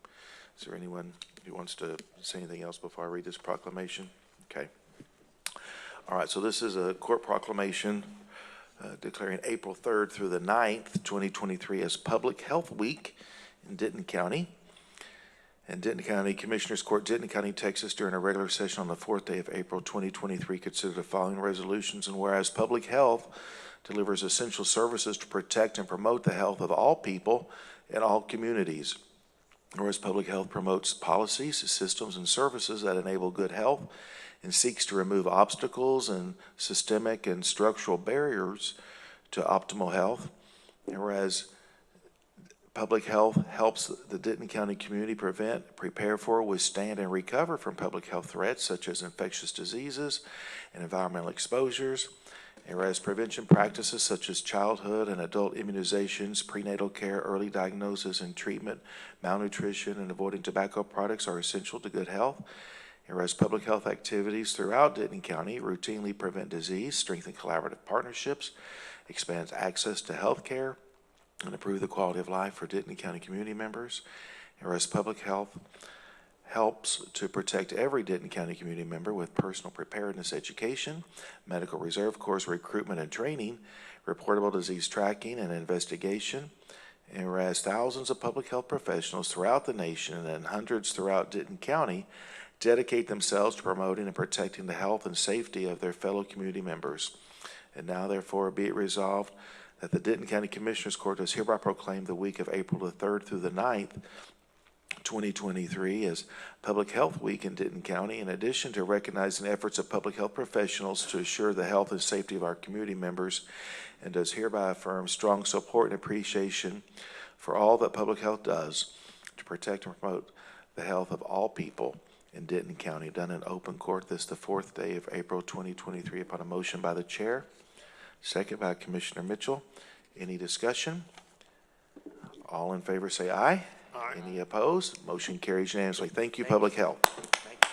Is there anyone who wants to say anything else before I read this proclamation? Okay. All right, so this is a court proclamation declaring April 3rd through the 9th, 2023 as Public Health Week in Denton County. And Denton County Commissioners Court, Denton County, Texas, during a regular session on the 4th day of April 2023, considered the following resolutions. And whereas public health delivers essential services to protect and promote the health of all people in all communities. Whereas public health promotes policies, systems, and services that enable good health and seeks to remove obstacles and systemic and structural barriers to optimal health. And whereas public health helps the Denton County community prevent, prepare for, withstand, and recover from public health threats such as infectious diseases and environmental exposures. And whereas prevention practices such as childhood and adult immunizations, prenatal care, early diagnosis and treatment, malnutrition, and avoiding tobacco products are essential to good health. And whereas public health activities throughout Denton County routinely prevent disease, strengthen collaborative partnerships, expands access to health care, and improve the quality of life for Denton County community members. And whereas public health helps to protect every Denton County community member with personal preparedness education, medical reserve corps recruitment and training, reportable disease tracking and investigation. And whereas thousands of public health professionals throughout the nation and hundreds throughout Denton County dedicate themselves to promoting and protecting the health and safety of their fellow community members. And now therefore be it resolved that the Denton County Commissioners Court does hereby proclaim the week of April the 3rd through the 9th, 2023 as Public Health Week in Denton County, in addition to recognizing efforts of public health professionals to assure the health and safety of our community members, and does hereby affirm strong support and appreciation for all that public health does to protect and promote the health of all people in Denton County, done in open court this the 4th day of April 2023 upon a motion by the chair, second by Commissioner Mitchell. Any discussion? All in favor say aye. Aye. Any opposed? Motion carries unanimously. Thank you, Public Health. Thank you.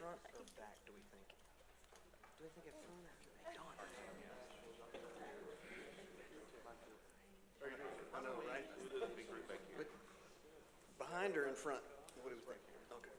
Front or back, do we think? Do we think it's front or I know, right? Behind or in front? What do we think? Okay.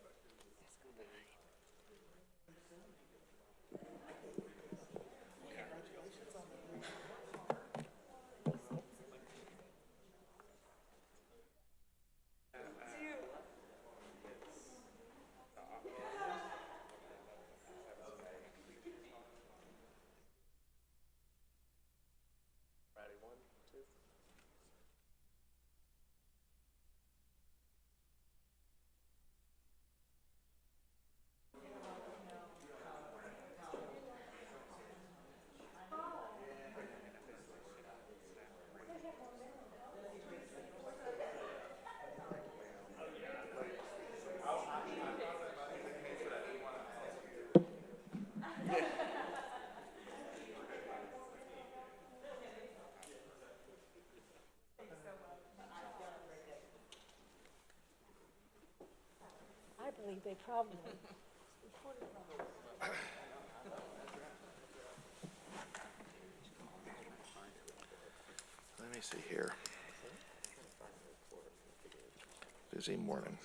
Ready, 1, 2. I believe they probably. Let me see here. Busy morning.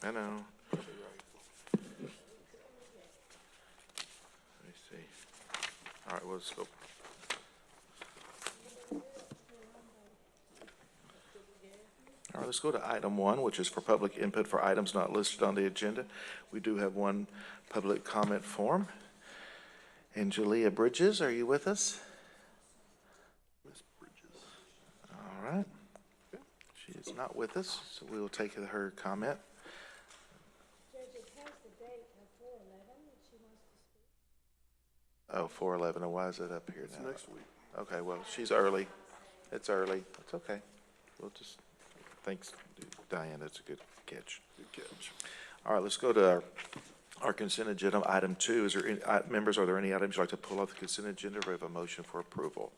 I know. Let me see. All right, let's go. All right, let's go to item 1, which is for public input for items not listed on the agenda. We do have one public comment form. Angelia Bridges, are you with us? Ms. Bridges. All right. She is not with us, so we will take her comment. Judge, it has the date of 4/11 that she wants to speak. Oh, 4/11, and why is it up here It's now? next week. Okay, well, she's early. It's early. It's okay. We'll just, thanks, Diane, that's a good catch. Good catch. All right, let's go to our consent agenda. Item 2, is there any, members, are there any items you'd like to pull off the consent agenda? We have a motion for approval.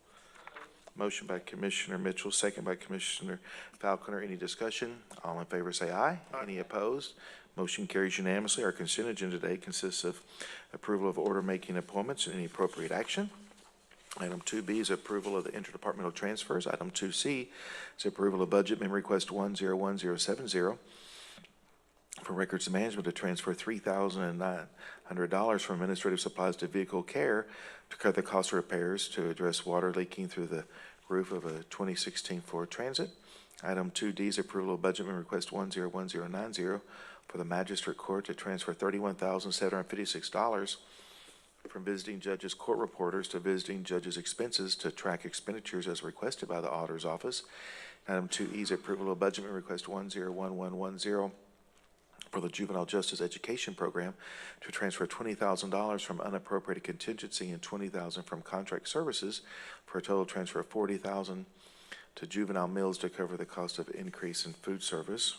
Motion by Commissioner Mitchell, second by Commissioner Falconer. Any discussion? All in favor say aye. Aye. Any opposed? Motion carries unanimously. Our consent agenda today consists of approval of order making appointments and any appropriate action. Item 2B is approval of the interdepartmental transfers. Item 2C is approval of budget amendment request 101070 for records and management to transfer $3,900 from administrative supplies to vehicle care to cover the cost of repairs to address water leaking through the roof of a 2016 Ford Transit. Item 2D is approval of budget amendment request 101090 for the magistrate court to transfer $31,756 from visiting judges' court reporters to visiting judges' expenses to track expenditures as requested by the auditor's office. Item 2E is approval of budget amendment request 101110 for the Juvenile Justice Education Program to transfer $20,000 from unappropriated contingency and $20,000 from contract services for a total transfer of $40,000 to juvenile meals to cover the cost of increase in food service.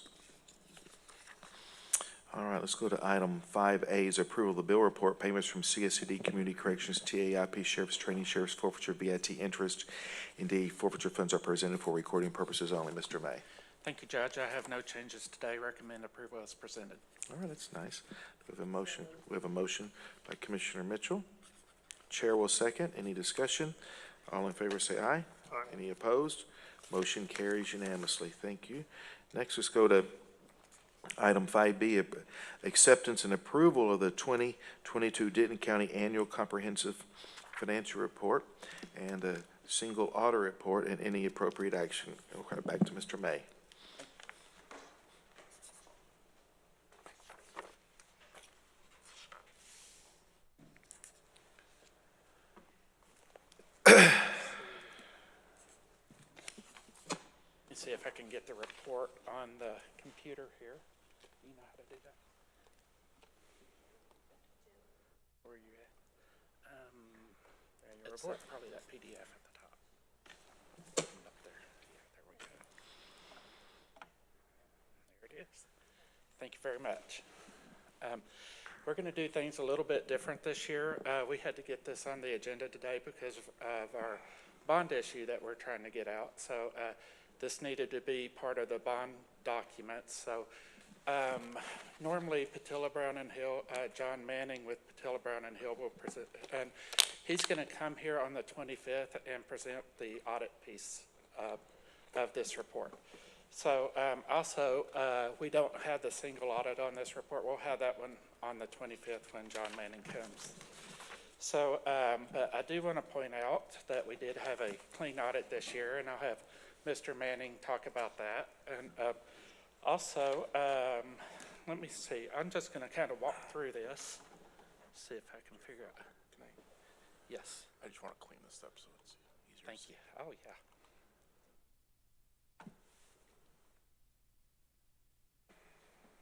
All right, let's go to item 5A is approval of the bill report, payments from CSCD, Community Corrections, TAIP, Sheriff's Training, Sheriff's Forfeiture, VIT interest. Indeed, forfeiture funds are presented for recording purposes only. Mr. May. Thank you, Judge. I have no changes today. Recommend approval as presented. All right, that's nice. We have a motion. We have a motion by Commissioner Mitchell. Chair will second. Any discussion? All in favor say aye. Aye. Any opposed? Motion carries unanimously. Thank you. Next, let's go to item 5B, acceptance and approval of the 2022 Denton County Annual Comprehensive Financial Report and a single audit report and any appropriate action. Okay, back to Mr. May. Let's see if I can get the report on the computer here. You know how to do that? Where are you at? Your report's probably that PDF at the top. Up there. Yeah, there we go. There it is. Thank you very much. We're going to do things a little bit different this year. We had to get this on the agenda today because of our bond issue that we're trying to get out. So this needed to be part of the bond documents. So normally Patilla Brown and Hill, John Manning with Patilla Brown and Hill will present, and he's going to come here on the 25th and present the audit piece of this report. So also, we don't have the single audit on this report. We'll have that one on the 25th when John Manning comes. So, but I do want to point out that we did have a clean audit this year, and I'll have Mr. Manning talk about that. And also, let me see. I'm just going to kind of walk through this, see if I can figure out. Can I? Yes. I just want to clean this up so it's easier. Thank you. Oh, yeah.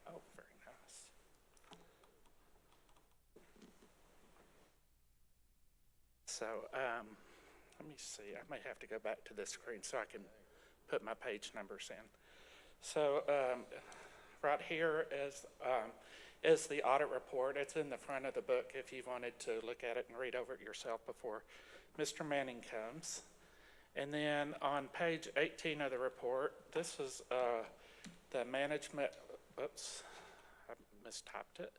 Oh, very nice. So, let me see. I may have to go back to this screen so I can put my page numbers in. So, right here is the audit report. It's in the front of the book if you wanted to look at it and read over it yourself before Mr. Manning comes. And then on page 18 of the report, this is the management, oops, I mistyped it,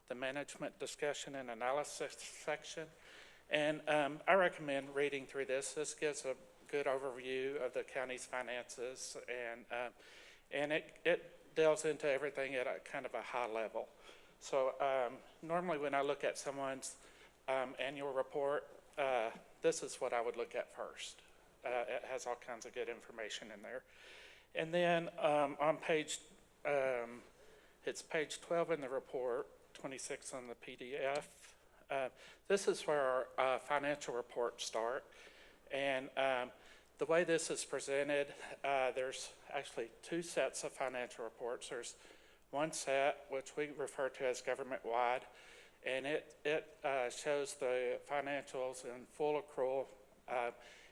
the management discussion and analysis section. And I recommend reading through this. This gives a good overview of the county's finances, and it delves into everything at a kind of a high level. So normally when I look at someone's annual report, this is what I would look at first. It has all kinds of good information in there. And then on page, it's page 12 in the report, 26 on the PDF. This is where our financial reports start. And the way this is presented, there's actually two sets of financial reports. There's one set, which we refer to as government-wide, and it shows the financials in full accrual,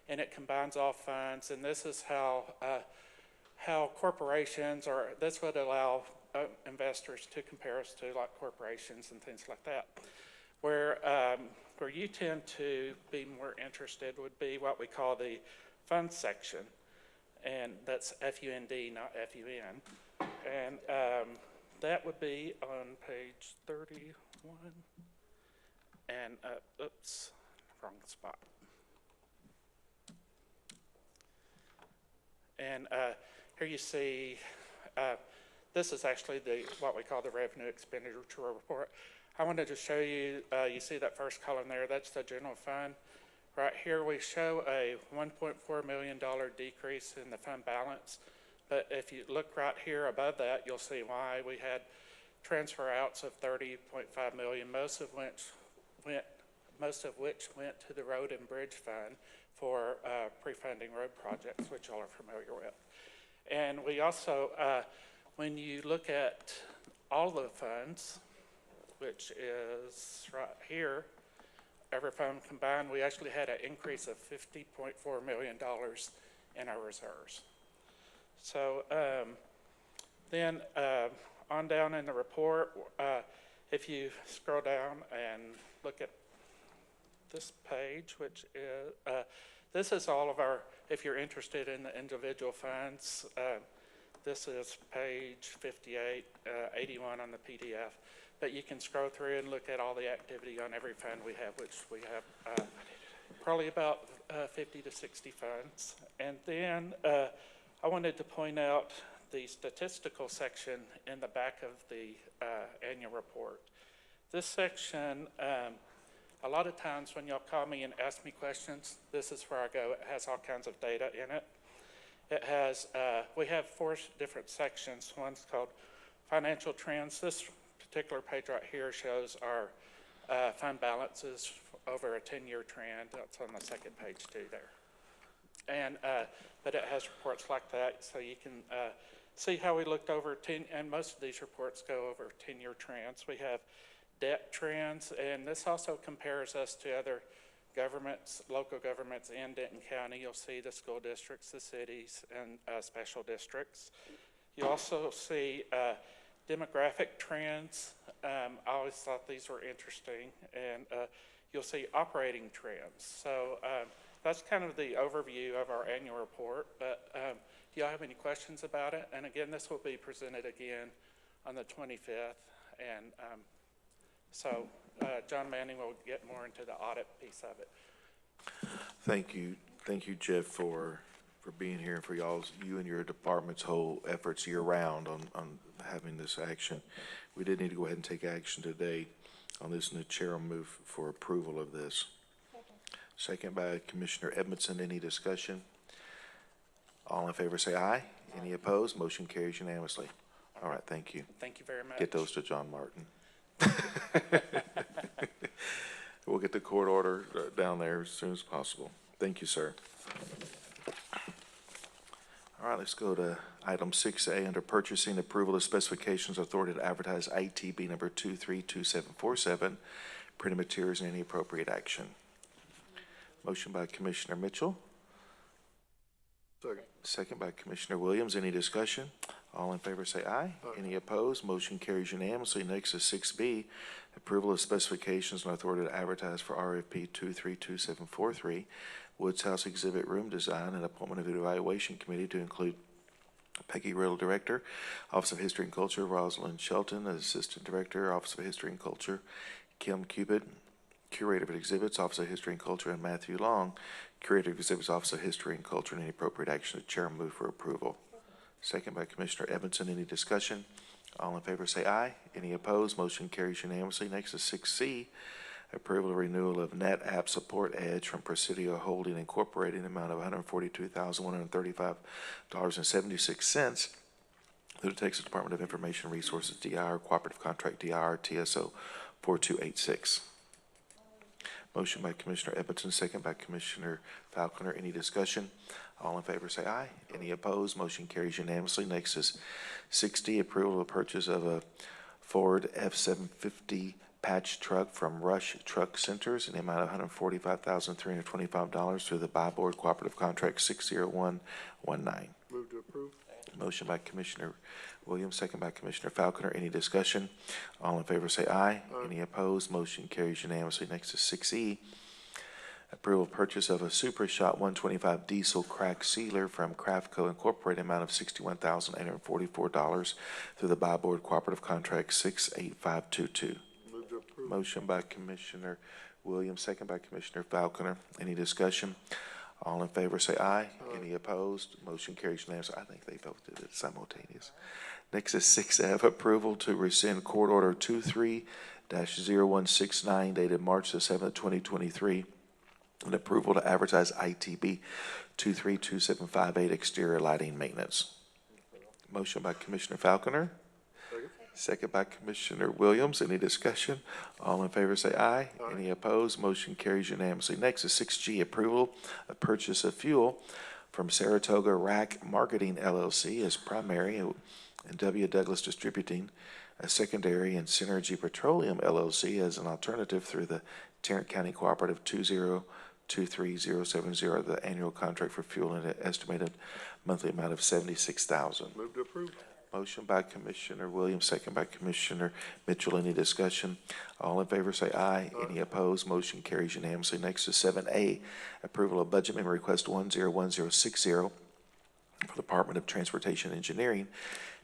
and it combines all funds. And this is how corporations, or this would allow investors to compare us to like corporations and things like that. Where you tend to be more interested would be what we call the fund section, and that's F-U-N-D, not F-U-N. And that would be on page 31. And, oops, wrong spot. And here you see, this is actually what we call the revenue expenditure report. I wanted to show you, you see that first column there, that's the general fund. Right here we show a $1.4 million decrease in the fund balance. But if you look right here above that, you'll see why. We had transfer outs of $30.5 million, most of which went to the road and bridge fund for pre-funding road projects, which y'all are familiar with. And we also, when you look at all the funds, which is right here, every fund combined, we actually had an increase of $50.4 million in our reserves. So then on down in the report, if you scroll down and look at this page, which is, this is all of our, if you're interested in the individual funds, this is page 58, 81 on the PDF. But you can scroll through and look at all the activity on every fund we have, which we have probably about 50 to 60 funds. And then I wanted to point out the statistical section in the back of the annual report. This section, a lot of times when y'all call me and ask me questions, this is where I go. It has all kinds of data in it. It has, we have 4 different sections. One's called financial trends. This particular page right here shows our fund balances over a 10-year trend. That's on the second page too there. And, but it has reports like that, so you can see how we looked over 10, and most of these reports go over 10-year trends. We have debt trends, and this also compares us to other governments, local governments in Denton County. You'll see the school districts, the cities, and special districts. You also see demographic trends. I always thought these were interesting, and you'll see operating trends. So that's kind of the overview of our annual report, but do y'all have any questions about it? And again, this will be presented again on the 25th, and so John Manning will get more into the audit piece of it. Thank you, Jeff, for being here and for you and your department's whole efforts year-round on having this action. We did need to go ahead and take action today on this, and the chair will move for approval of this. Second by Commissioner Edmondson. Any discussion? All in favor say aye. Any opposed? Motion carries unanimously. All right, thank you. Thank you very much. Get those to John Martin. We'll get the court order down there as soon as possible. Thank you, sir. All right, let's go to item 6A under purchasing approval of specifications authority to advertise ITB number 232747, printed materials and any appropriate action. Motion by Commissioner Mitchell. Second. Second by Commissioner Williams. Any discussion? All in favor say aye. Any opposed? Motion carries unanimously. Next is 6B, approval of specifications and authority to advertise for RFP 232743, Woods House Exhibit Room Design, and appointment of the Evaluation Committee to include Peggy Riddle, Director, Office of History and Culture, Rosalind Shelton, Assistant Director, Office of History and Culture, Kim Cupid, Curator of Exhibits, Office of History and Culture, and Matthew Long, Curator of Exhibits, Office of History and Culture, and any appropriate action. The chair will move for approval. Second by Commissioner Edmondson. Any discussion? All in favor say aye. Any opposed? Motion carries unanimously. Next is 6C, approval of renewal of Net App Support Edge from Presidio Holding Incorporated in the amount of $142,135.76 through the Texas Department of Information Resources, DIR, Cooperative Contract DIR, TSO 4286. Motion by Commissioner Edmondson, second by Commissioner Falconer. Any discussion? All in favor say aye. Any opposed? Motion carries unanimously. Next is 6D, approval of purchase of a Ford F-750 patch truck from Rush Truck Centers in the amount of $145,325 through the Buy Board Cooperative Contract 60119. Move to approve. Motion by Commissioner Williams, second by Commissioner Falconer. Any discussion? All in favor say aye. Any opposed? Motion carries unanimously. Next is 6E, approval of purchase of a Super Shot 125 diesel crack sealer from Craftco Incorporated, amount of $61,844 through the Buy Board Cooperative Contract 68522. Move to approve. Motion by Commissioner Williams, second by Commissioner Falconer. Any discussion? All in favor say aye. Any opposed? Motion carries unanimously. I think they both did it simultaneous. Next is 6F, approval to rescind court order 23-0169 dated March the 7th, 2023, and approval to advertise ITB 232758 exterior lighting maintenance. Motion by Commissioner Falconer. Second by Commissioner Williams. Any discussion? All in favor say aye. Any opposed? Motion carries unanimously. Next is 6G, approval of purchase of fuel from Saratoga Rack Marketing LLC as primary and W. Douglas Distributing as secondary, and Synergy Petroleum LLC as an alternative through the Tarrant County Cooperative 2023070, the annual contract for fuel and an estimated monthly amount of $76,000. Move to approve. Motion by Commissioner Williams, second by Commissioner Mitchell. Any discussion? All in favor say aye. Any opposed? Motion carries unanimously. Next is 7A, approval of budget amendment request 101060 for the Department of Transportation Engineering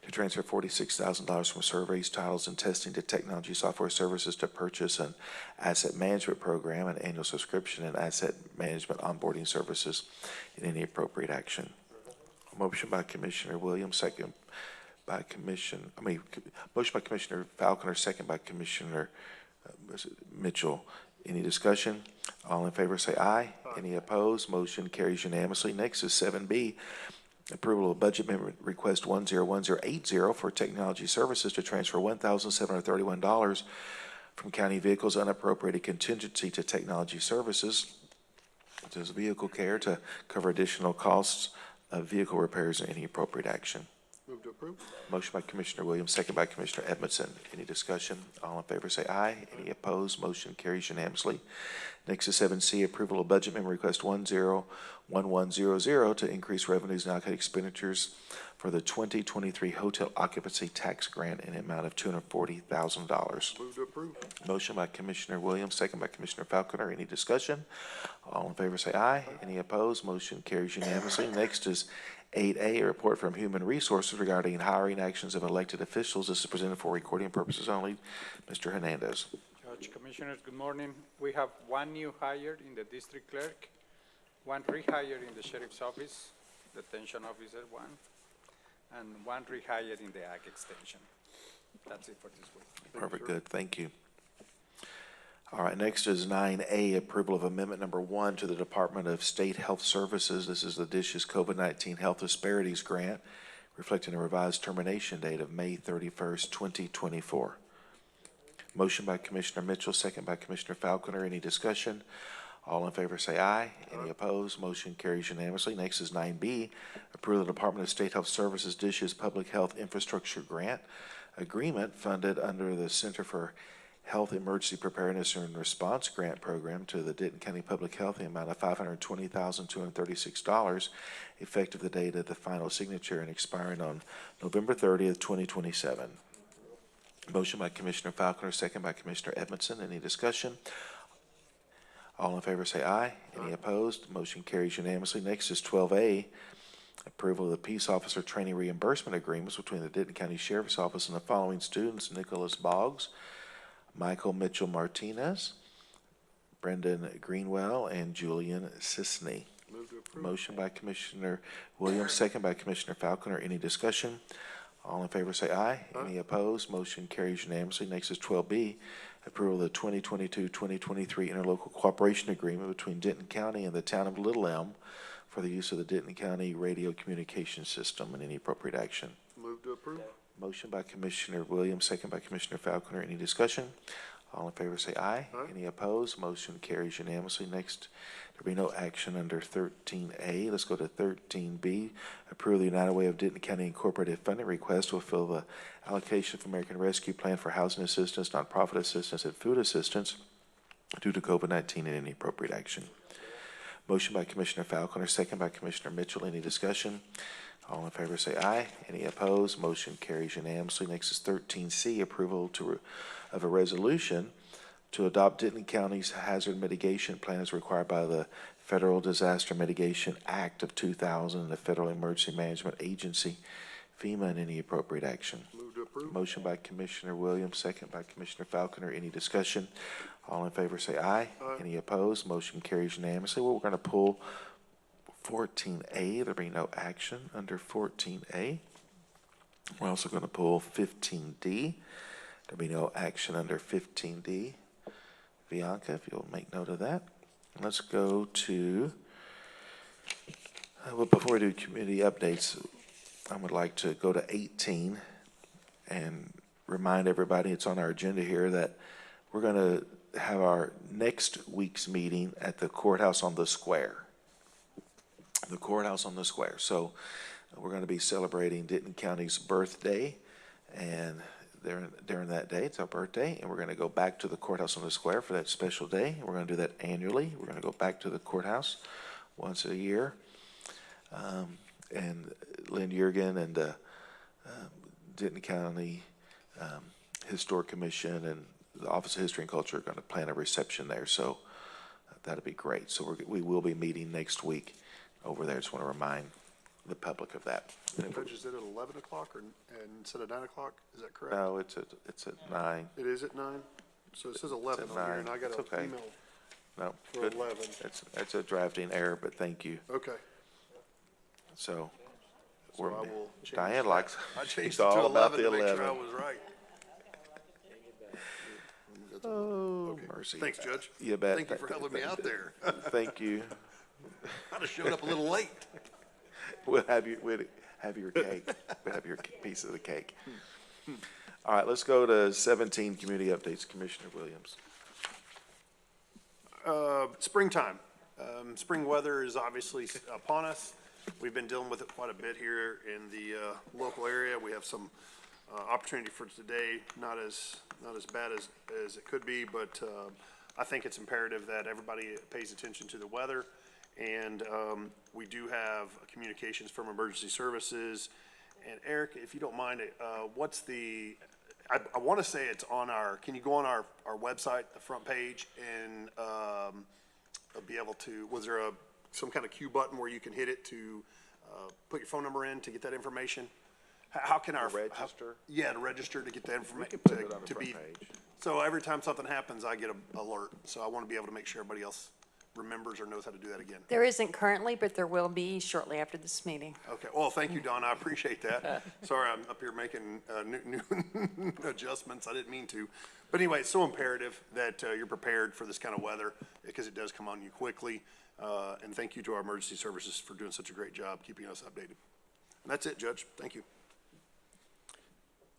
to transfer $46,000 from surveys, titles, and testing to technology software services to purchase an asset management program, an annual subscription, and asset management onboarding services in any appropriate action. Motion by Commissioner Williams, second by motion by Commissioner Falconer, second by Commissioner Mitchell. Any discussion? All in favor say aye. Any opposed? Motion carries unanimously. Next is 7B, approval of budget amendment request 101080 for technology services to transfer $1,731 from county vehicles unappropriated contingency to technology services. It is vehicle care to cover additional costs of vehicle repairs and any appropriate action. Move to approve. Motion by Commissioner Williams, second by Commissioner Edmondson. Any discussion? All in favor say aye. Any opposed? Motion carries unanimously. Next is 7C, approval of budget amendment request 101100 to increase revenues and allocate expenditures for the 2023 hotel occupancy tax grant in an amount of $240,000. Move to approve. Motion by Commissioner Williams, second by Commissioner Falconer. Any discussion? All in favor say aye. Any opposed? Motion carries unanimously. Next is 8A, a report from Human Resources regarding hiring actions of elected officials. This is presented for recording purposes only. Mr. Hernandez. Judge, Commissioners, good morning. We have one new hire in the district clerk, one rehire in the sheriff's office, detention officer one, and one rehire in the ag extension. That's it for this week. Perfect, good, thank you. All right, next is 9A, approval of amendment number 1 to the Department of State Health Services. This is the DSH's COVID-19 Health Disparities Grant, reflecting a revised termination date of May 31st, 2024. Motion by Commissioner Mitchell, second by Commissioner Falconer. Any discussion? All in favor say aye. Any opposed? Motion carries unanimously. Next is 9B, approval of the Department of State Health Services DSH's Public Health Infrastructure Grant agreement funded under the Center for Health Emergency Preparedness and Response Grant Program to the Denton County Public Health in the amount of $520,236, effective the date of the final signature and expiring on November 30th, 2027. Motion by Commissioner Falconer, second by Commissioner Edmondson. Any discussion? All in favor say aye. Any opposed? Motion carries unanimously. Next is 12A, approval of the Peace Officer Training Reimbursement Agreements between the Denton County Sheriff's Office and the following students: Nicholas Boggs, Michael Mitchell Martinez, Brendan Greenwell, and Julian Sisney. Move to approve. Motion by Commissioner Williams, second by Commissioner Falconer. Any discussion? All in favor say aye. Any opposed? Motion carries unanimously. Next is 12B, approval of the 2022-2023 interlocal cooperation agreement between Denton County and the town of Little Elm for the use of the Denton County radio communication system and any appropriate action. Move to approve. Motion by Commissioner Williams, second by Commissioner Falconer. Any discussion? All in favor say aye. Any opposed? Motion carries unanimously. Next, there will be no action under 13A. Let's go to 13B. Approve the United Way of Denton County Incorporated funding request to fulfill the allocation for American Rescue Plan for housing assistance, nonprofit assistance, and food assistance due to COVID-19 and any appropriate action. Motion by Commissioner Falconer, second by Commissioner Mitchell. Any discussion? All in favor say aye. Any opposed? Motion carries unanimously. Next is 13C, approval of a resolution to adopt Denton County's hazard mitigation plan as required by the Federal Disaster Mitigation Act of 2000 and the Federal Emergency Management Agency, FEMA, and any appropriate action. Move to approve. Motion by Commissioner Williams, second by Commissioner Falconer. Any discussion? All in favor say aye. Any opposed? Motion carries unanimously. Well, we're going to pull 14A. There'll be no action under 14A. We're also going to pull 15D. There'll be no action under 15D. Bianca, if you'll make note of that. Let's go to, well, before we do committee updates, I would like to go to 18 and remind everybody, it's on our agenda here, that we're going to have our next week's meeting at the courthouse on the square. The courthouse on the square. So we're going to be celebrating Denton County's birthday, and during that day, it's our birthday, and we're going to go back to the courthouse on the square for that special day. We're going to do that annually. We're going to go back to the courthouse once a year. And Lynn Yergin and Denton County Historic Commission and the Office of History and Culture are going to plan a reception there, so that'll be great. So we will be meeting next week over there. Just want to remind the public of that. Judge, is it at 11 o'clock and instead of 9 o'clock? Is that correct? No, it's at 9. It is at 9? So it says 11 It's on at here, 9. and I got It's an okay. email. No, For good. 11. It's a drafting error, but thank you. Okay. So, So I will change Diane that. likes, I changed it's it to all about 11 the to make sure I 11. was right. Oh, Okay. mercy. Thanks, Judge. You bet. Thank you for helping me out there. Thank you. I'd have showed up a little late. We'll have your cake. We'll have your piece of the cake. All right, let's go to 17 community updates. Commissioner Williams. Springtime. Spring weather is obviously upon us. We've been dealing with it quite a bit here in the local area. We have some opportunity for today, not as bad as it could be, but I think it's imperative that everybody pays attention to the weather. And we do have communications from emergency services. And Eric, if you don't mind, what's the, I want to say it's on our, can you go on our website, the front page, and be able to, was there some kind of Q button where you can hit it to put your phone number in to get that information? How can our register? Yeah, to register to get that information. put it on the front page. So every time something happens, I get an alert. So I want to be able to make sure everybody else remembers or knows how to do that again. There isn't currently, but there will be shortly after this meeting. Okay. Well, thank you, Don. I appreciate that. Sorry, I'm up here making new adjustments. I didn't mean to. But anyway, it's so imperative that you're prepared for this kind of weather because it does come on you quickly. And thank you to our emergency services for doing such a great job keeping us updated. And that's it, Judge. Thank you.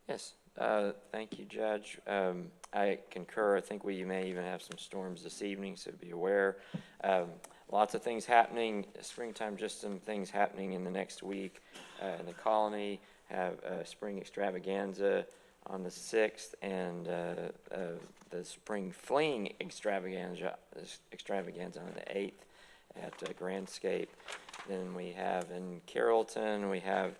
Yes, thank you, Judge. I concur. I think we may even have some storms this evening, so be aware. Lots of things happening, springtime, just some things happening in the next week. In the colony, have a spring extravaganza on the 6th, and the spring fling extravaganza on the 8th at Grandscape. Then we have in Carrollton, we have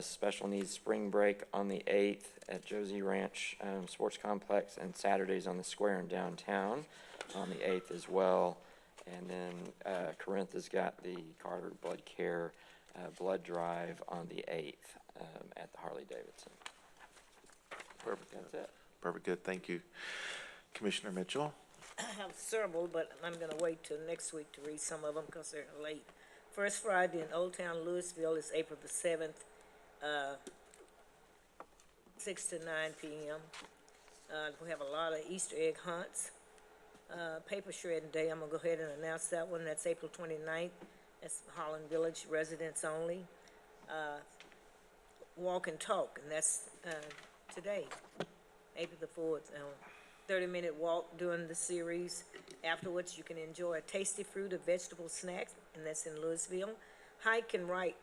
special needs spring break on the 8th at Josie Ranch Sports Complex, and Saturdays on the square in downtown on the 8th as well. And then Corinth has got the Carter Blood Care blood drive on the 8th at the Harley-Davidson. Perfect. That's it. Perfect, good, thank you. Commissioner Mitchell? I have several, but I'm gonna wait till next week to read some of them because they're late. First Friday in Old Town Louisville is April the 7th, 6 to 9 p.m. We have a lot of Easter egg hunts. Paper shredding day, I'm gonna go ahead and announce that one. That's April 29th. That's Holland Village, residents only. Walk and talk, and that's today, April the 4th. 30-minute walk during the series. Afterwards, you can enjoy a tasty fruit or vegetable snack, and that's in Louisville. Hike and Write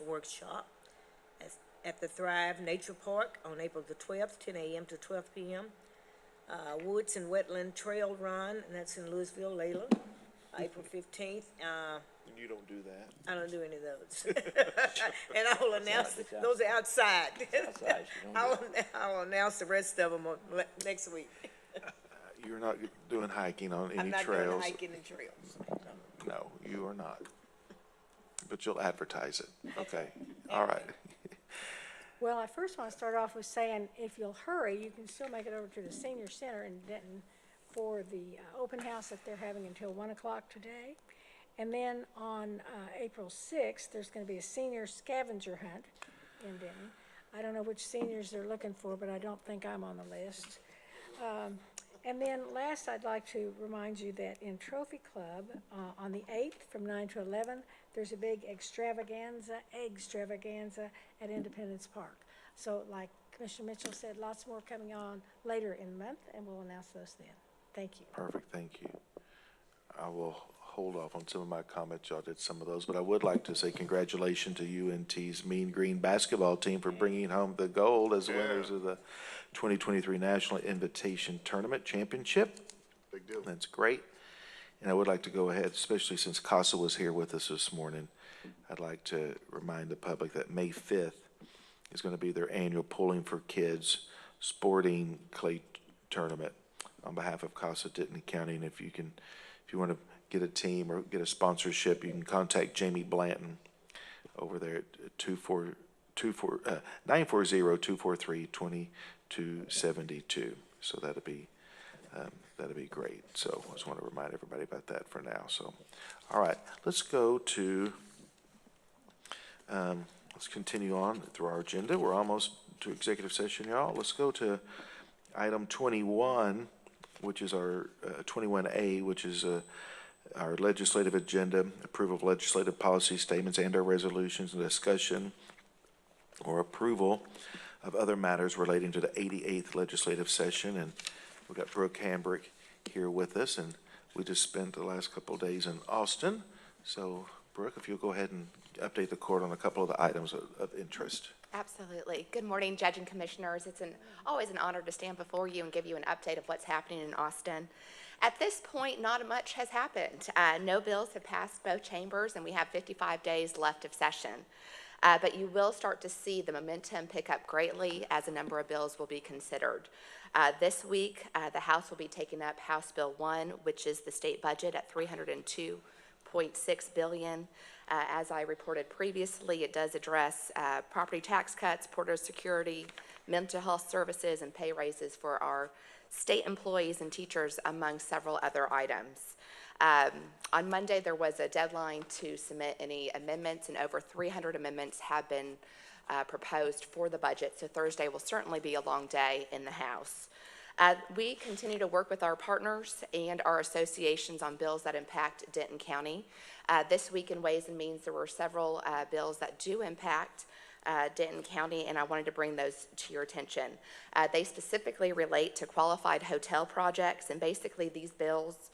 workshop at the Thrive Nature Park on April the 12th, 10 a.m. to 12 p.m. Woods and Wetland Trail Run, and that's in Louisville, Layla, April 15th. You don't do that. I don't do any of those. And I will announce, those are outside. I'll announce the rest of them next week. You're not doing hiking on any I'm not trails? doing hiking and trails. No, you are not. But you'll advertise it. Okay, all right. Well, I first want to start off with saying, if you'll hurry, you can still make it over to the Senior Center in Denton for the open house that they're having until 1 o'clock today. And then on April 6th, there's going to be a senior scavenger hunt in Denton. I don't know which seniors they're looking for, but I don't think I'm on the list. And then last, I'd like to remind you that in Trophy Club, on the 8th from 9 to 11, there's a big extravaganza at Independence Park. So like Commissioner Mitchell said, lots more coming on later in the month, and we'll announce those then. Thank you. Perfect, thank you. I will hold off on some of my comments. Y'all did some of those, but I would like to say congratulations to UNT's Mean Green basketball team for bringing home the gold as winners of the 2023 National Invitation Tournament Championship. Big deal. That's great. And I would like to go ahead, especially since Casa was here with us this morning, I'd like to remind the public that May 5th is going to be their annual Pulling for Kids sporting clay tournament on behalf of CASA Denton County. And if you want to get a team or get a sponsorship, you can contact Jamie Blanton over there at 940-243-2272. So that'd be great. So I just want to remind everybody about that for now. So, all right, let's go to, let's continue on through our agenda. We're almost to executive session, y'all. Let's go to item 21, which is our 21A, which is our legislative agenda, approval of legislative policy statements and our resolutions, and discussion or approval of other matters relating to the 88th legislative session. And we've got Brooke Hambrick here with us, and we just spent the last couple of days in Austin. So, Brooke, if you'll go ahead and update the court on a couple of the items of interest. Absolutely. Good morning, Judge and Commissioners. It's always an honor to stand before you and give you an update of what's happening in Austin. At this point, not much has happened. No bills have passed both chambers, and we have 55 days left of session. But you will start to see the momentum pick up greatly as a number of bills will be considered. This week, the House will be taking up House Bill 1, which is the state budget at $302.6 billion. As I reported previously, it does address property tax cuts, border security, mental health services, and pay raises for our state employees and teachers, among several other items. On Monday, there was a deadline to submit any amendments, and over 300 amendments have been proposed for the budget, so Thursday will certainly be a long day in the House. We continue to work with our partners and our associations on bills that impact Denton County. This week in Ways and Means, there were several bills that do impact Denton County, and I wanted to bring those to your attention. They specifically relate to qualified hotel projects, and basically these bills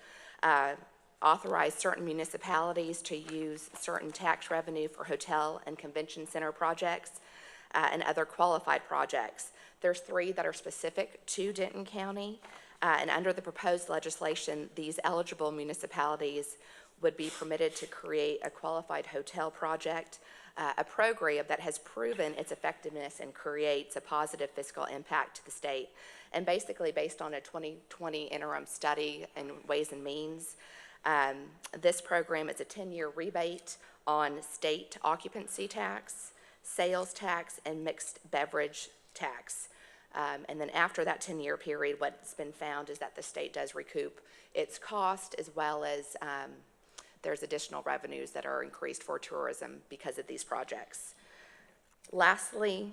authorize certain municipalities to use certain tax revenue for hotel and convention center projects and other qualified projects. There's 3 that are specific to Denton County, and under the proposed legislation, these eligible municipalities would be permitted to create a qualified hotel project, a program that has proven its effectiveness and creates a positive fiscal impact to the state. And basically, based on a 2020 interim study in Ways and Means, this program is a 10-year rebate on state occupancy tax, sales tax, and mixed beverage tax. And then after that 10-year period, what's been found is that the state does recoup its cost, as well as there's additional revenues that are increased for tourism because of these projects. Lastly,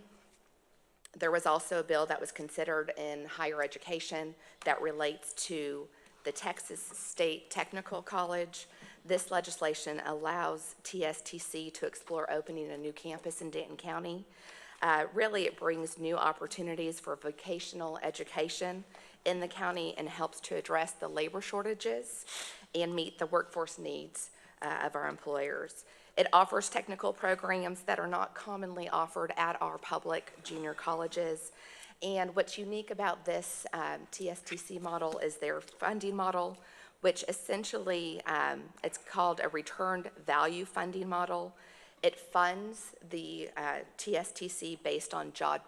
there was also a bill that was considered in higher education that relates to the Texas State Technical College. This legislation allows TSTC to explore opening a new campus in Denton County. Really, it brings new opportunities for vocational education in the county and helps to address the labor shortages and meet the workforce needs of our employers. It offers technical programs that are not commonly offered at our public junior colleges. And what's unique about this TSTC model is their funding model, which essentially, it's called a returned value funding model. It funds the TSTC based on job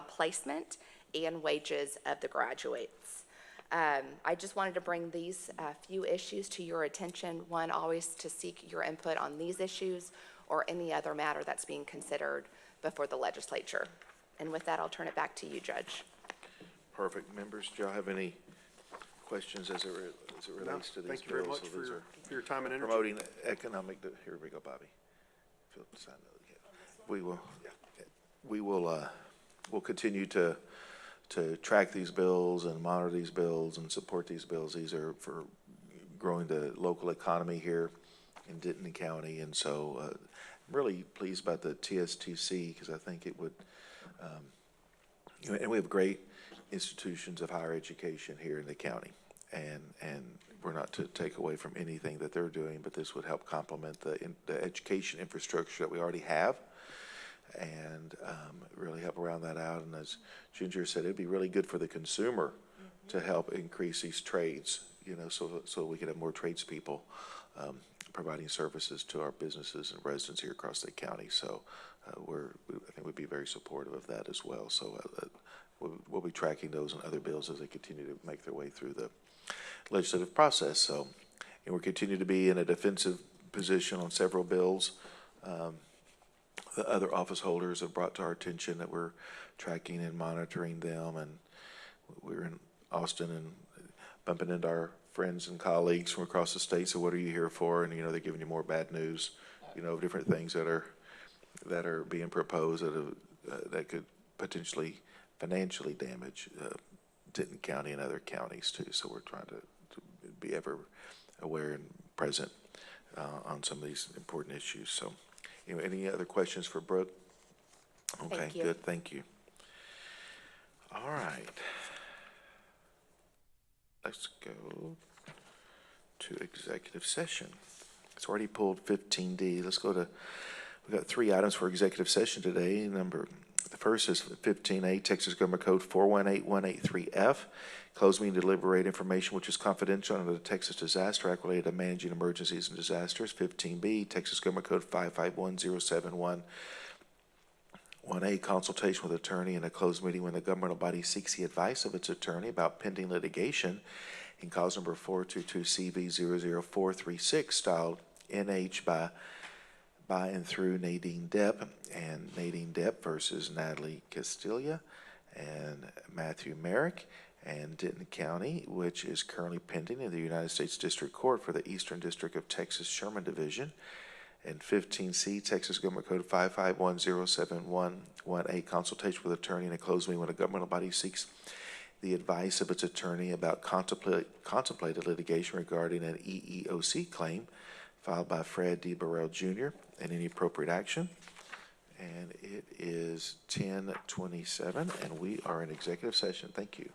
placement and wages of the graduates. I just wanted to bring these few issues to your attention. One, always to seek your input on these issues or any other matter that's being considered before the legislature. And with that, I'll turn it back to you, Judge. Perfect. Members, do y'all have any questions as it relates to these bills? Thank you very much for your time and energy. Promoting economic, here we go, Bobby. We'll continue to track these bills and monitor these bills and support these bills. These are for growing the local economy here in Denton County, and so I'm really pleased about the TSTC because I think it would, and we have great institutions of higher education here in the county, and we're not to take away from anything that they're doing, but this would help complement the education infrastructure that we already have, and really help round that out. And as Ginger said, it'd be really good for the consumer to help increase these trades, you know, so we could have more tradespeople providing services to our businesses and residents here across the county. So I think we'd be very supportive of that as well. So we'll be tracking those and other bills as they continue to make their way through the legislative process. So, and we're continuing to be in a defensive position on several bills. The other office holders have brought to our attention that we're tracking and monitoring them, and we're in Austin and bumping into our friends and colleagues from across the state. So what are you here for? And, they're giving you more bad news, different things that are being proposed that could potentially financially damage Denton County and other counties too. So we're trying to be ever aware and present on some of these important issues. So, any other questions for Brooke? Okay, good, thank you. All right. Let's go to executive session. It's already pulled 15D. Let's go to, we've got 3 items for executive session today. The first is 15A, Texas Government Code 418183F, closed meeting to deliberate information which is confidential under the Texas Disaster Act related to managing emergencies and disasters. 15B, Texas Government Code 551071. 1A, consultation with attorney in a closed meeting when the governmental body seeks the advice of its attorney about pending litigation in cause number 422CV00436, styled NH by and through Nadine Depp and Nadine Depp versus Natalie Castilla and Matthew Merrick and Denton County, which is currently pending in the United States District Court for the Eastern District of Texas Sherman Division. And 15C, Texas Government Code 551071, 1A, consultation with attorney in a closed meeting when a governmental body seeks the advice of its attorney about contemplated litigation regarding an EEOC claim filed by Fred D. Burrell Jr. and any appropriate action. And it is 10:27, and we are in executive session. Thank you.